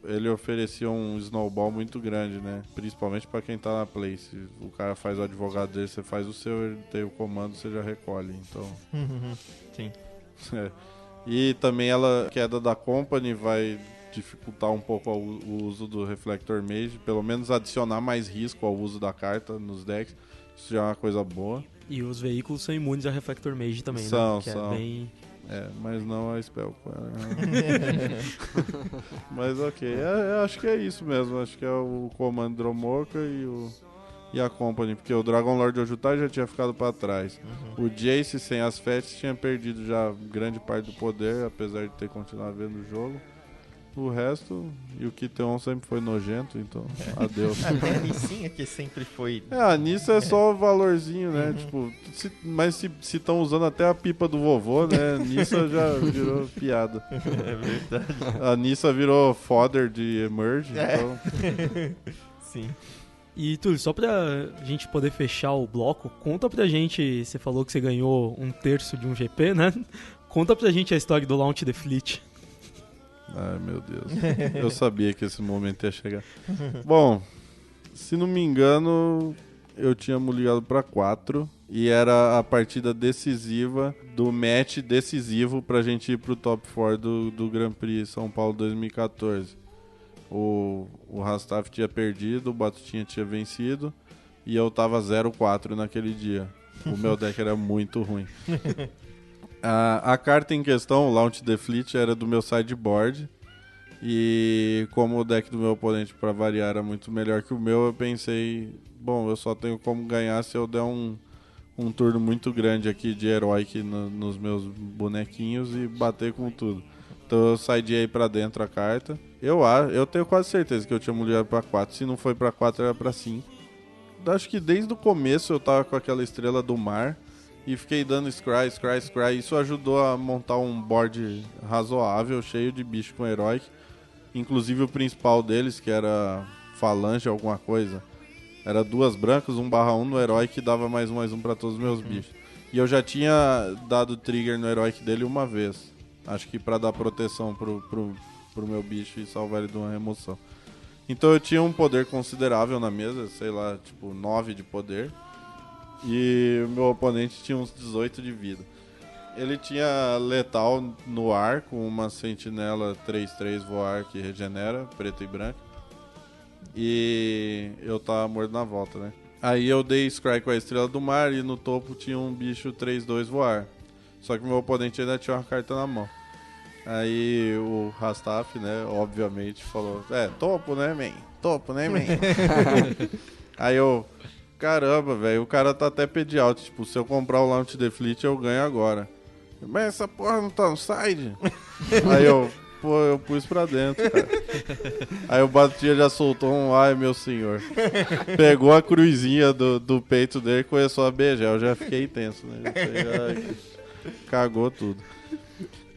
ele oferecia um snowball muito grande, né? Principalmente para quem tá na play. Se o cara faz o advogado dele, você faz o seu, ele tem o comando, você já recolhe. Então. Sim. E também a queda da Company vai dificultar um pouco o uso do Reflector Mage, pelo menos adicionar mais risco ao uso da carta nos decks. Isso já é uma coisa boa. E os veículos são imunes a Reflector Mage também, são, né? Que são. É bem... mas não a Spell. Mas ok, acho que é isso mesmo. Acho que é o comando Dromoka e a Company, porque o Dragon Lord Ojutai já tinha ficado pra trás. O Jace sem as Fets tinha perdido já grande parte do poder, apesar de ter continuado vendo o jogo. O resto, e o Kiteon sempre foi nojento, então adeus. A Nissinha que sempre foi... A Nissa é só o valorzinho, né? Tipo, mas se estão usando até a pipa do vovô, né? Nissa já virou piada. É verdade. A Nissa virou fodder de Emerge, então... Sim. E, Túlio, só pra gente poder fechar o bloco, conta pra gente, você falou que você ganhou 1/3 de um GP, né? Conta pra gente a história do Launch the Fleet. Ai, meu Deus. Eu sabia que esse momento ia chegar. Bom, se não me engano, eu tinha ligado pra 4 e era a partida decisiva do match decisivo pra gente ir pro top 4 do Grand Prix São Paulo 2014. O Rastaf tinha perdido, o Batutinha tinha vencido e eu tava 0-4 naquele dia. O meu deck era muito ruim. A carta em questão, o Launch the Fleet, era do meu sideboard. E como o deck do meu oponente, para variar, era muito melhor que o meu, eu pensei, bom, eu só tenho como ganhar se eu der um turno muito grande aqui de Heroic nos meus bonequinhos e bater com tudo. Então eu sideei pra dentro a carta. Eu tenho quase certeza que eu tinha mulher pra 4. Se não foi pra 4, era pra 5. Acho que desde o começo eu tava com aquela estrela do mar e fiquei dando scry. Isso ajudou a montar um board razoável, cheio de bicho com Heroic. Inclusive o principal deles, que era Falange alguma coisa. Era 2 brancas, 1/1 no Heroic que dava +1/+1 pra todos os meus bichos. E eu já tinha dado trigger no Heroic dele uma vez. Acho que pra dar proteção pro meu bicho e salvar ele de uma remoção. Então eu tinha um poder considerável na mesa, sei lá, tipo 9 de poder. E o meu oponente tinha uns 18 de vida. Ele tinha letal no ar, com uma sentinela 3/3 voar que regenera, preta e branca. E eu tava morto na volta, né? Aí eu dei scry com a estrela do mar e no topo tinha um bicho 3/2 voar. Só que meu oponente ainda tinha uma carta na mão. Aí o Rastaf, né, obviamente falou, topo, né, man? Topo, né, man? Aí eu, caramba, velho, o cara tá até pedial, tipo, se eu comprar o Launch the Fleet eu ganho agora. Mas essa porra não tá no side? Aí eu pus pra dentro, cara. Aí o Batia já soltou um ai, meu senhor. Pegou a cruzinha do peito dele e começou a beijar. Eu já fiquei tenso, né? Cagou tudo.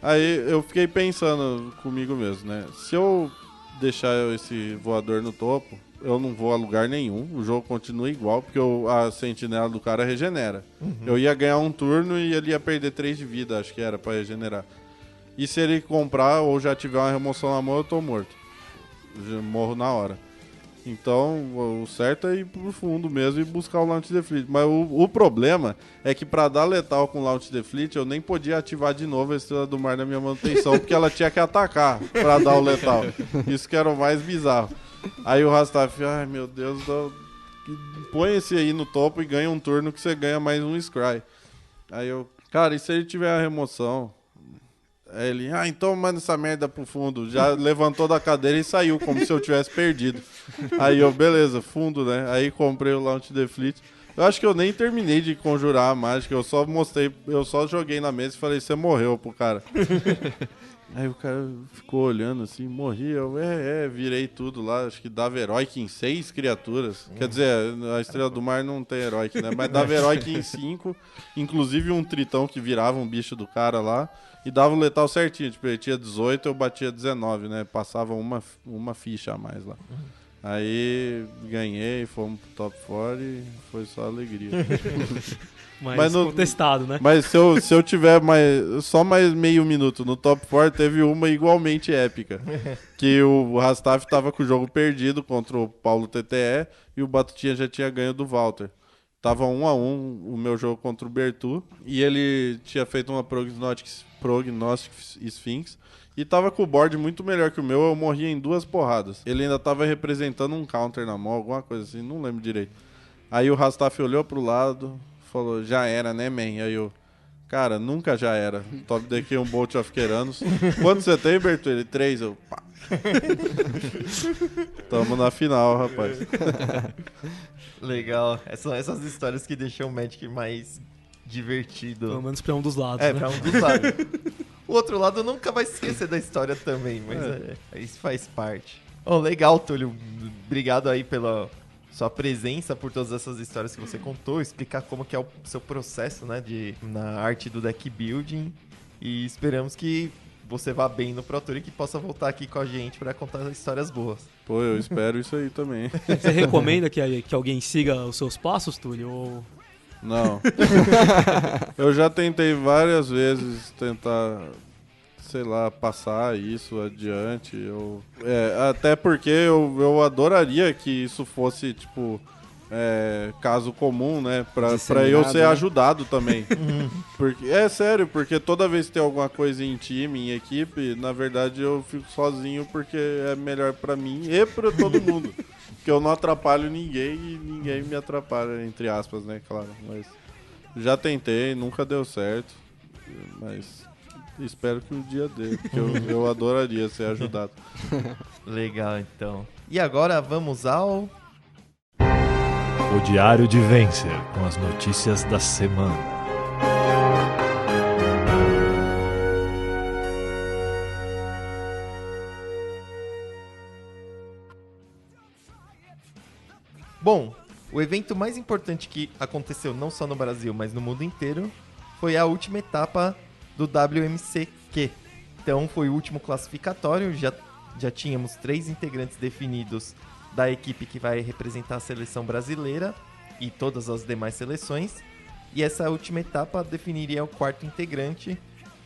Aí eu fiquei pensando comigo mesmo, né? Se eu deixar esse voador no topo, eu não vou a lugar nenhum. O jogo continua igual, porque a sentinela do cara regenera. Eu ia ganhar um turno e ele ia perder 3 de vida, acho que era pra regenerar. E se ele comprar ou já tiver uma remoção na mão, eu tô morto. já morro na hora. Então, o certo é ir pro fundo mesmo e buscar o Launch the Fleet. Mas o problema é que pra dar letal com o Launch the Fleet, eu nem podia ativar de novo a Estrela do Mar na minha manutenção, porque ela tinha que atacar pra dar o letal. Isso que era o mais bizarro. Aí o Rastaf, ai meu Deus, põe esse aí no topo e ganha um turno que você ganha mais um Scry. Aí eu, cara, e se ele tiver a remoção? Aí ele, então manda essa merda pro fundo. Já levantou da cadeira e saiu, como se eu tivesse perdido. Aí eu, beleza, fundo, né? Aí comprei o Launch the Fleet. Eu acho que eu nem terminei de conjurar a mágica, eu só joguei na mesa e falei, você morreu pro cara. Aí o cara ficou olhando assim, morri, eu, virei tudo lá, acho que dava Heroic em 6 criaturas. Quer dizer, a Estrela do Mar não tem Heroic, né? Mas dava Heroic em 5, inclusive um tritão que virava um bicho do cara lá. E dava o letal certinho, tipo, ele tinha 18, eu batia 19, né? Passava uma ficha a mais lá. Aí ganhei, fomos pro top 4 e foi só alegria. Mas contestado, né? Mas se eu tiver só mais meio minuto no top 4, teve uma igualmente épica. Que o Rastaf tava com o jogo perdido contra o Paulo TTE e o Batutinha já tinha ganho do Walter. Tava 1-1 o meu jogo contra o Bertu e ele tinha feito uma Prognostic Sphinx e tava com o board muito melhor que o meu, eu morria em 2 porradas. Ele ainda tava representando um counter na mão, alguma coisa assim, não lembro direito. Aí o Rastaf olhou pro lado, falou, já era, né, man? Aí eu, cara, nunca já era. Top deck um Bolt of Keranos. Quanto você tem, Bertu? Ele, 3, eu, pá. Tamo na final, rapaz. Legal. São essas histórias que deixam o Magic mais divertido. Pelo menos pra um dos lados, né? Pra um dos lados. O outro lado nunca vai esquecer da história também, mas isso faz parte. Legal, Túlio. Obrigado aí pela sua presença, por todas essas histórias que você contou, explicar como que é o seu processo, né, na arte do deck building. E esperamos que você vá bem no Pro Tour e que possa voltar aqui com a gente para contar histórias boas. Pô, eu espero isso aí também. Você recomenda que alguém siga os seus passos, Túlio? Ou... Não. Eu já tentei várias vezes sei lá, passar isso adiante. Até porque eu adoraria que isso fosse, tipo, caso comum, né? Pra eu ser ajudado também. Porque, sério, porque toda vez que tem alguma coisa em time, em equipe, na verdade eu fico sozinho porque é melhor pra mim e pra todo mundo. Porque eu não atrapalho ninguém e ninguém me atrapalha, entre aspas, né? Claro, mas já tentei, nunca deu certo, mas espero que um dia dê, porque eu adoraria ser ajudado. Legal, então. E agora vamos ao... O Diário de Vencer, com as notícias da semana. Bom, o evento mais importante que aconteceu não só no Brasil, mas no mundo inteiro, foi a última etapa do WMCQ. Então foi o último classificatório, já tínhamos 3 integrantes definidos da equipe que vai representar a seleção brasileira e todas as demais seleções. E essa última etapa definiria o 4º integrante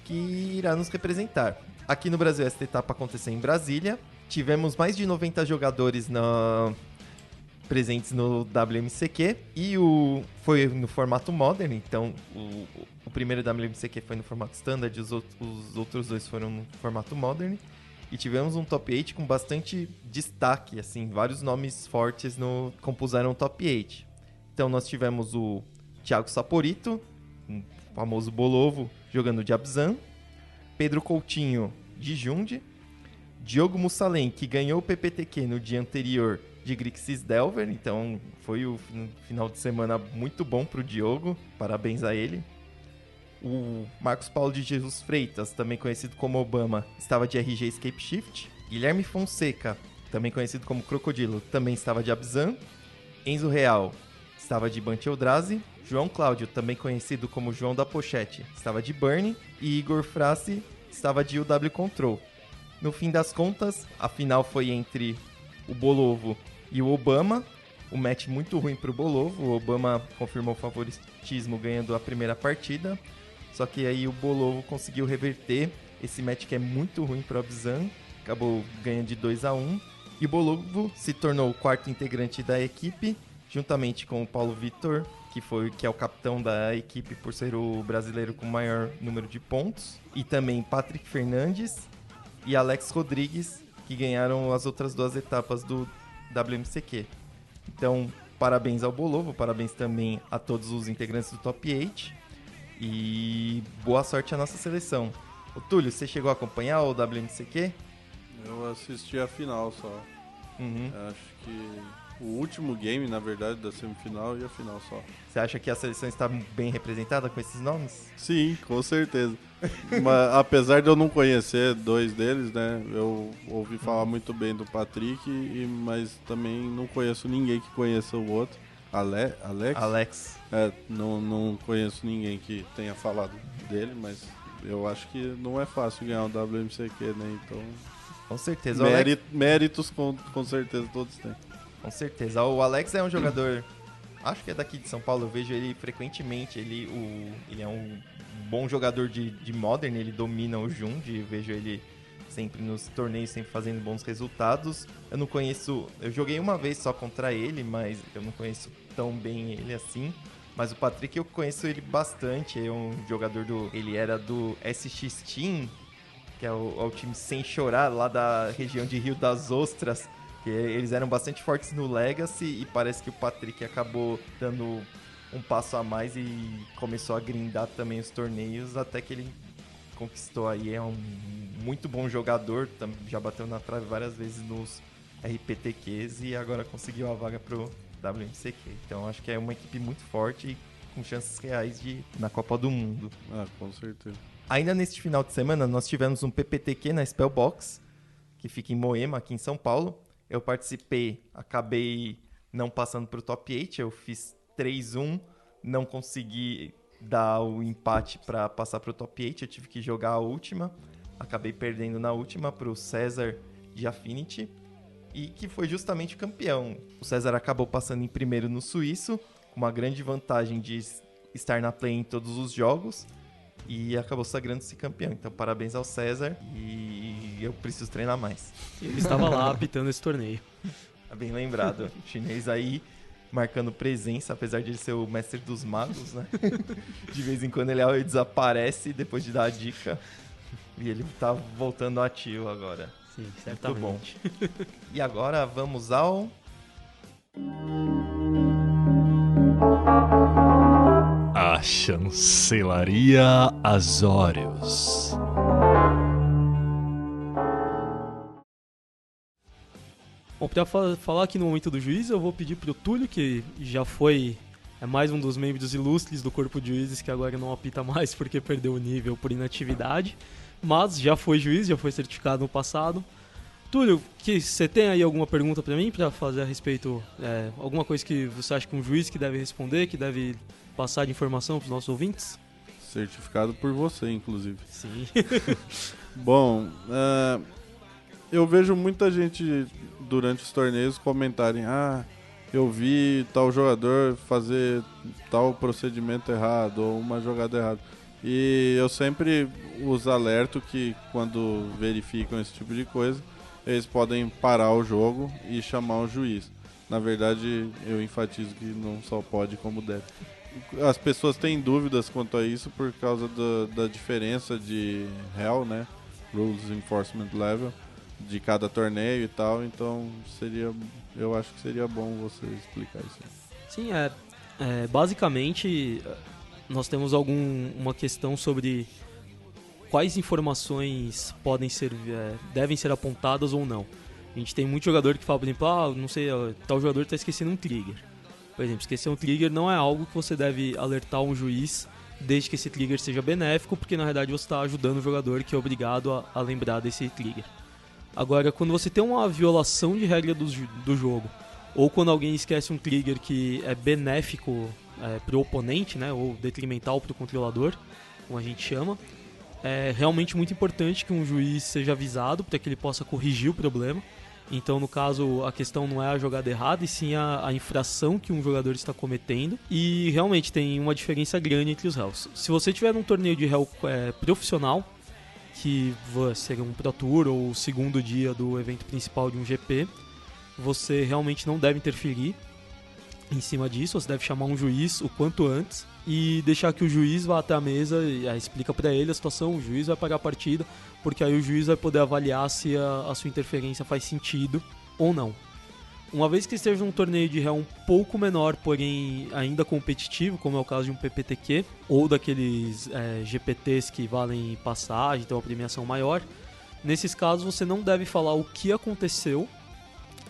que irá nos representar. Aqui no Brasil, esta etapa aconteceu em Brasília. Tivemos mais de 90 jogadores presentes no WMCQ e foi no formato Modern, então o primeiro WMCQ foi no formato Standard, os outros 2 foram no formato Modern. E tivemos um top 8 com bastante destaque, assim, vários nomes fortes compuseram o top 8. Então nós tivemos o Thiago Saporito, um famoso Bolovo, jogando de Abzan, Pedro Coutinho de Jund, Diogo Mussalem, que ganhou o PPTQ no dia anterior de Grixis Delver, então foi um final de semana muito bom pro Diogo, parabéns a ele. O Marcos Paulo de Jesus Freitas, também conhecido como Obama, estava de RG Escape Shift. Guilherme Fonseca, também conhecido como Crocodilo, também estava de Abzan. Enzo Real estava de Bant Eldrazi. João Cláudio, também conhecido como João da Pochete, estava de Burn. E Igor Frassi estava de UW Control. No fim das contas, a final foi entre o Bolovo e o Obama. Um match muito ruim para o Bolovo. O Obama confirmou o favoritismo ganhando a primeira partida. Só que aí o Bolovo conseguiu reverter esse match que é muito ruim para o Abzan. Acabou ganhando de 2-1. E o Bolovo se tornou o quarto integrante da equipe, juntamente com o Paulo Vitor, que é o capitão da equipe por ser o brasileiro com maior número de pontos, e também Patrick Fernandes e Alex Rodrigues, que ganharam as outras 2 etapas do WMCQ. Então, parabéns ao Bolovo, parabéns também a todos os integrantes do Top 8 e boa sorte à nossa seleção. Ô Túlio, você chegou a acompanhar o WMCQ? Eu assisti a final só. Uhum. Acho que o último game, na verdade, da semifinal e a final só. Você acha que a seleção está bem representada com esses nomes? Sim, com certeza. Mas, apesar de eu não conhecer 2 deles, né? Eu ouvi falar muito bem do Patrick, mas também não conheço ninguém que conheça o outro. Alex? Alex. Não conheço ninguém que tenha falado dele, mas eu acho que não é fácil ganhar o WMCQ, né? Então, Com certeza. méritos com certeza todos têm. Com certeza. O Alex é um jogador, acho que é daqui de São Paulo, eu vejo ele frequentemente. Ele é um bom jogador de Modern, ele domina o Jund, vejo ele sempre nos torneios, sempre fazendo bons resultados. Eu não conheço, eu joguei uma vez só contra ele, mas eu não conheço tão bem ele assim. Mas o Patrick eu conheço ele bastante, é um jogador ele era do SX Team, que é o time Sem Chorar, lá da região de Rio das Ostras. Que eles eram bastante fortes no Legacy e parece que o Patrick acabou dando um passo a mais e começou a grindar também os torneios até que ele conquistou aí. É um muito bom jogador, já bateu na trave várias vezes nos RPTQs e agora conseguiu a vaga pro WMCQ. Então acho que é uma equipe muito forte e com chances reais de ir na Copa do Mundo. Ah, com certeza. Ainda neste final de semana nós tivemos um PPTQ na Spellbox, que fica em Moema, aqui em São Paulo. Eu participei, acabei não passando para o top 8, eu fiz 3-1, não consegui dar o empate para passar para o top 8, eu tive que jogar a última, acabei perdendo na última para o César de Affinity, e que foi justamente o campeão. O César acabou passando em primeiro no suíço, com uma grande vantagem de estar na play em todos os jogos, e acabou sagrando-se campeão. Então, parabéns ao César e eu preciso treinar mais. Ele estava lá apitando esse torneio. Tá bem lembrado. O chinês aí marcando presença, apesar de ele ser o mestre dos magos, né? De vez em quando ele desaparece depois de dar a dica. E ele tá voltando ativo agora. Sim, Muito certamente. bom. E agora vamos ao... A Chancelaria Azorius. Bom, para falar aqui no momento do juiz, eu vou pedir pro Túlio, que já foi mais um dos membros ilustres do corpo de juízes, que agora não apita mais porque perdeu o nível por inatividade, mas já foi juiz, já foi certificado no passado. Túlio, você tem aí alguma pergunta para mim, para fazer a respeito, alguma coisa que você acha que um juiz que deve responder, que deve passar de informação para os nossos ouvintes? Certificado por você, inclusive. Sim. Bom, eu vejo muita gente durante os torneios comentarem: eu vi tal jogador fazer tal procedimento errado ou uma jogada errada. E eu sempre os alerto que quando verificam esse tipo de coisa, eles podem parar o jogo e chamar o juiz. Na verdade, eu enfatizo que não só pode como deve. As pessoas têm dúvidas quanto a isso por causa da diferença de REL, né? Rules Enforcement Level, de cada torneio e tal. Então, eu acho que seria bom você explicar isso aí. Sim, basicamente nós temos uma questão sobre quais informações devem ser apontadas ou não. A gente tem muito jogador que fala, por exemplo, não sei, tal jogador está esquecendo um trigger. Por exemplo, esquecer um trigger não é algo que você deve alertar um juiz desde que esse trigger seja benéfico, porque na verdade você está ajudando o jogador que é obrigado a lembrar desse trigger. Agora, quando você tem uma violação de regra do jogo, ou quando alguém esquece um trigger que é benéfico para o oponente, né, ou detrimental para o controlador, como a gente chama, é realmente muito importante que um juiz seja avisado para que ele possa corrigir o problema. Então, no caso, a questão não é a jogada errada, e sim a infração que um jogador está cometendo. E realmente tem uma diferença grande entre os réus. Se você tiver um torneio de réu profissional, que seria um Pro Tour ou o segundo dia do evento principal de um GP, você realmente não deve interferir em cima disso, você deve chamar um juiz o quanto antes e deixar que o juiz vá até a mesa e explica para ele a situação, o juiz vai parar a partida, porque aí o juiz vai poder avaliar se a sua interferência faz sentido ou não. Uma vez que esteja num torneio de réu um pouco menor, porém ainda competitivo, como é o caso de um PPTQ, ou daqueles GPTs que valem passagem, então a premiação maior, nesses casos você não deve falar o que aconteceu,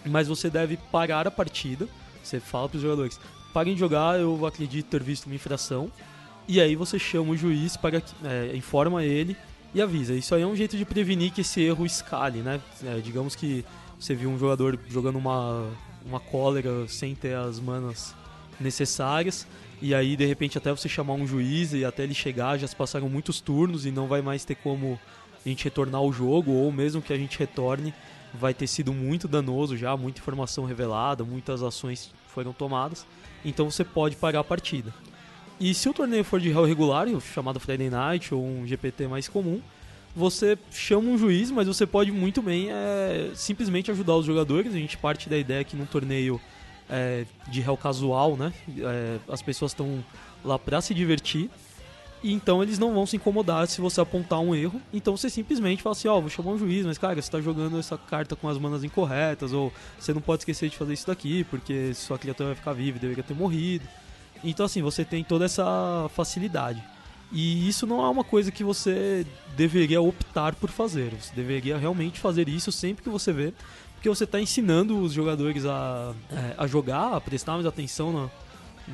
mas você deve parar a partida. Você fala para os jogadores, parem de jogar, eu acredito ter visto uma infração, e aí você chama o juiz, informa ele e avisa. Isso aí é um jeito de prevenir que esse erro escale, né? Digamos que você viu um jogador jogando uma cólera sem ter as manas necessárias, e aí de repente até você chamar um juiz e até ele chegar já se passaram muitos turnos e não vai mais ter como a gente retornar o jogo, ou mesmo que a gente retorne, vai ter sido muito danoso já, muita informação revelada, muitas ações foram tomadas, então você pode parar a partida. E se o torneio for de réu regular, chamado Friday Night ou um GPT mais comum, você chama um juiz, mas você pode muito bem simplesmente ajudar os jogadores. A gente parte da ideia que num torneio de réu casual, né, as pessoas estão lá para se divertir, e então eles não vão se incomodar se você apontar um erro. Então você simplesmente fala assim, vou chamar um juiz, mas cara, você tá jogando essa carta com as manas incorretas, ou você não pode esquecer de fazer isso daqui, porque sua criatura vai ficar viva e deveria ter morrido. Então assim, você tem toda essa facilidade. E isso não é uma coisa que você deveria optar por fazer. Você deveria realmente fazer isso sempre que você vê, porque você está ensinando os jogadores a jogar, a prestar mais atenção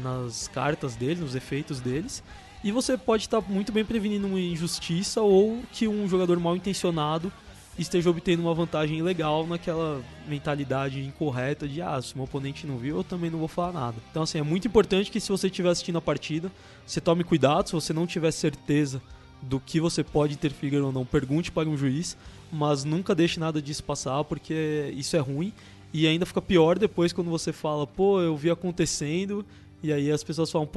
nas cartas deles, nos efeitos deles. E você pode estar muito bem prevenindo uma injustiça ou que um jogador mal intencionado esteja obtendo uma vantagem legal naquela mentalidade incorreta de se meu oponente não viu, eu também não vou falar nada. Então assim, é muito importante que se você estiver assistindo a partida, você tome cuidado. Se você não tiver certeza do que você pode interferir ou não, pergunte para um juiz, mas nunca deixe nada disso passar, porque isso é ruim. E ainda fica pior depois quando você fala, eu vi acontecendo, e aí as pessoas falam,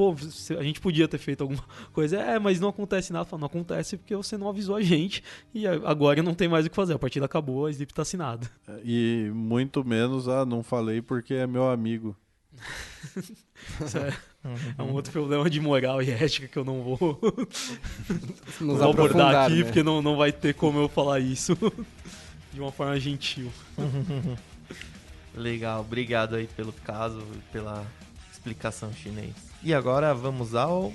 a gente podia ter feito alguma coisa. Mas não acontece nada. Fala, não acontece porque você não avisou a gente, e agora não tem mais o que fazer. A partida acabou, a slip tá assinada. E muito menos, não falei porque é meu amigo. Isso é um outro problema de moral e ética que eu não vou abordar aqui, né? Porque não vai ter como eu falar isso de uma forma gentil. Legal, obrigado aí pelo caso, pela explicação chinês. E agora vamos ao...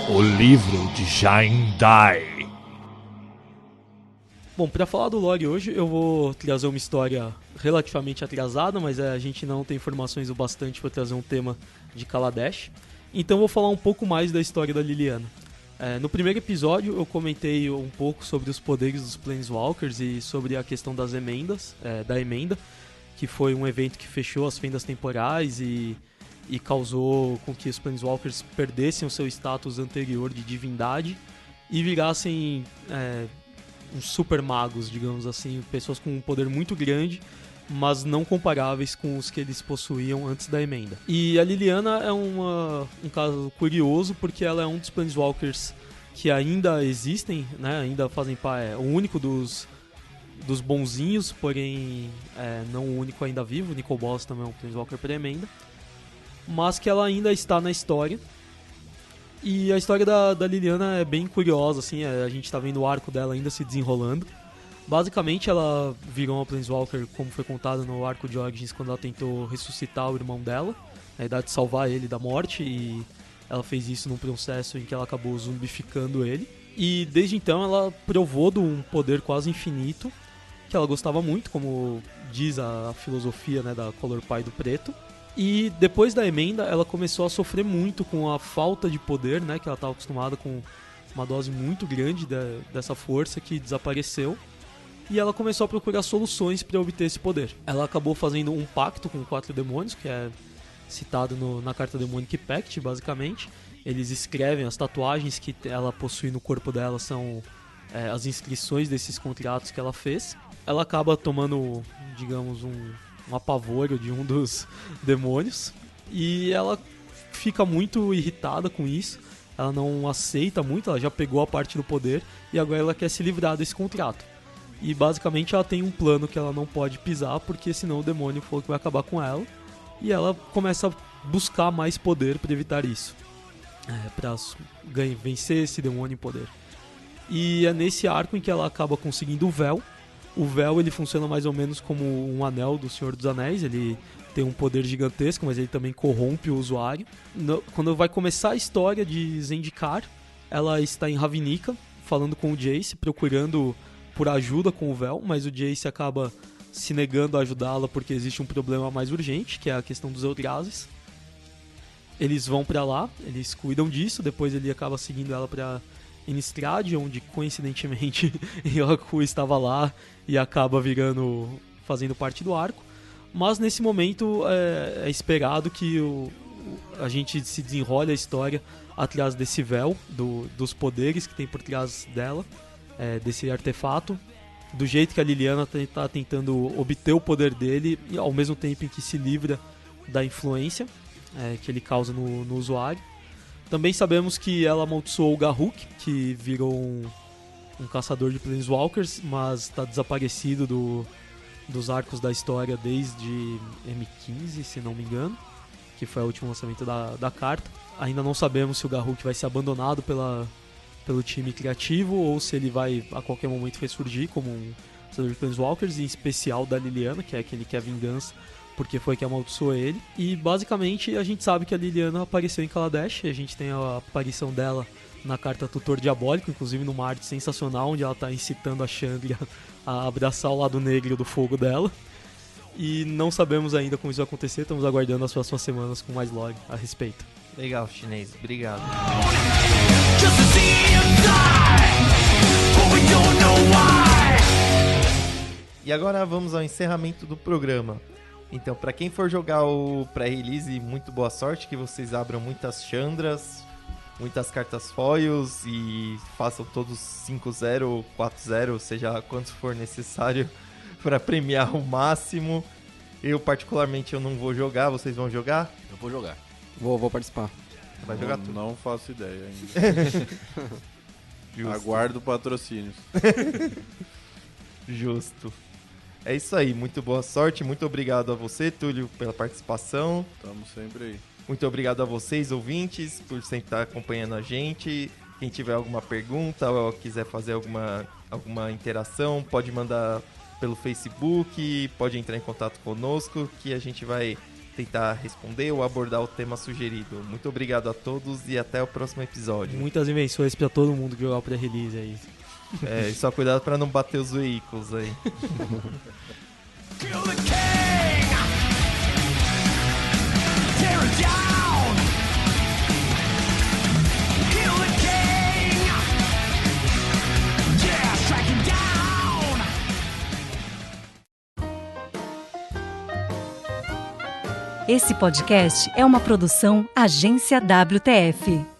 O livro de Jain Dai. Bom, para falar do lore hoje, eu vou trazer uma história relativamente atrasada, mas a gente não tem informações o bastante para trazer um tema de Kaladesh. Então vou falar um pouco mais da história da Liliana. No primeiro episódio eu comentei um pouco sobre os poderes dos Planeswalkers e sobre a questão das emendas, da emenda, que foi um evento que fechou as fendas temporais e causou com que os Planeswalkers perdessem o seu status anterior de divindade e virassem uns super magos, digamos assim, pessoas com um poder muito grande, mas não comparáveis com os que eles possuíam antes da emenda. E a Liliana é um caso curioso, porque ela é um dos Planeswalkers que ainda existem, né? Ainda fazem parte, o único dos bonzinhos, porém não o único ainda vivo. O Nicol Bolas também é um Planeswalker pré-emenda, mas que ela ainda está na história. E a história da Liliana é bem curiosa, assim, a gente tá vendo o arco dela ainda se desenrolando. Basicamente, ela virou uma Planeswalker, como foi contado no arco de Origins, quando ela tentou ressuscitar o irmão dela, na idade de salvar ele da morte, e ela fez isso num processo em que ela acabou zumbificando ele. E desde então ela provou de um poder quase infinito, que ela gostava muito, como diz a filosofia, né, da Color Pie do preto. E depois da emenda, ela começou a sofrer muito com a falta de poder, né? Que ela estava acostumada com uma dose muito grande dessa força que desapareceu. E ela começou a procurar soluções para obter esse poder. Ela acabou fazendo um pacto com 4 demônios, que é citado na carta Demonic Pact, basicamente. Eles escrevem, as tatuagens que ela possui no corpo dela são as inscrições desses contratos que ela fez. Ela acaba tomando, digamos, um apavoro de um dos demônios, e ela fica muito irritada com isso. Ela não aceita muito, ela já pegou a parte do poder e agora ela quer se livrar desse contrato. E basicamente ela tem um plano que ela não pode pisar, porque senão o demônio falou que vai acabar com ela. E ela começa a buscar mais poder para evitar isso. Pra vencer esse demônio em poder. E é nesse arco em que ela acaba conseguindo o véu. O véu ele funciona mais ou menos como um anel do Senhor dos Anéis. Ele tem um poder gigantesco, mas ele também corrompe o usuário. Quando vai começar a história de Zendikar, ela está em Ravnica, falando com o Jace, procurando por ajuda com o véu, mas o Jace acaba se negando a ajudá-la porque existe um problema mais urgente, que é a questão dos Eldrazi. Eles vão pra lá, eles cuidam disso, depois ele acaba seguindo ela pra Innistrad, onde coincidentemente Yoko estava lá e acaba fazendo parte do arco. Mas nesse momento é esperado que a gente se desenrole a história atrás desse véu, dos poderes que tem por trás dela, desse artefato, do jeito que a Liliana está tentando obter o poder dele, e ao mesmo tempo em que se livra da influência que ele causa no usuário. Também sabemos que ela amaldiçoou o Garruk, que virou um caçador de Planeswalkers, mas está desaparecido dos arcos da história desde M15, se não me engano, que foi o último lançamento da carta. Ainda não sabemos se o Garruk vai ser abandonado pelo time criativo ou se ele vai a qualquer momento ressurgir como um caçador de Planeswalkers, em especial da Liliana, que é aquele que é a vingança, porque foi que amaldiçoou ele. E basicamente a gente sabe que a Liliana apareceu em Kaladesh, a gente tem a aparição dela na carta Tutor Diabólico, inclusive numa arte sensacional, onde ela está incitando a Chandra a abraçar o lado negro do fogo dela. E não sabemos ainda como isso vai acontecer, estamos aguardando as próximas semanas com mais lore a respeito. Legal, chinês. Obrigado. E agora vamos ao encerramento do programa. Então, para quem for jogar o pré-release, muito boa sorte, que vocês abram muitas Chandras, muitas cartas foils e façam todos 5-0, 4-0, seja quantos for necessário para premiar o máximo. Eu, particularmente, eu não vou jogar. Vocês vão jogar? Eu vou jogar. Vou participar. Vai jogar tudo. Não faço ideia ainda. Justo. Aguardo patrocínios. Justo. É isso aí. Muito boa sorte. Muito obrigado a você, Túlio, pela participação. Estamos sempre aí. Muito obrigado a vocês, ouvintes, por sempre estar acompanhando a gente. Quem tiver alguma pergunta ou quiser fazer alguma interação, pode mandar pelo Facebook, pode entrar em contato conosco, que a gente vai tentar responder ou abordar o tema sugerido. Muito obrigado a todos e até o próximo episódio. Muitas invenções pra todo mundo que jogar o pré-release aí. E só cuidado pra não bater os veículos aí. Kill the king! Tear it down! Kill the king! Yeah, strike him down! Esse podcast é uma produção Agência WTF.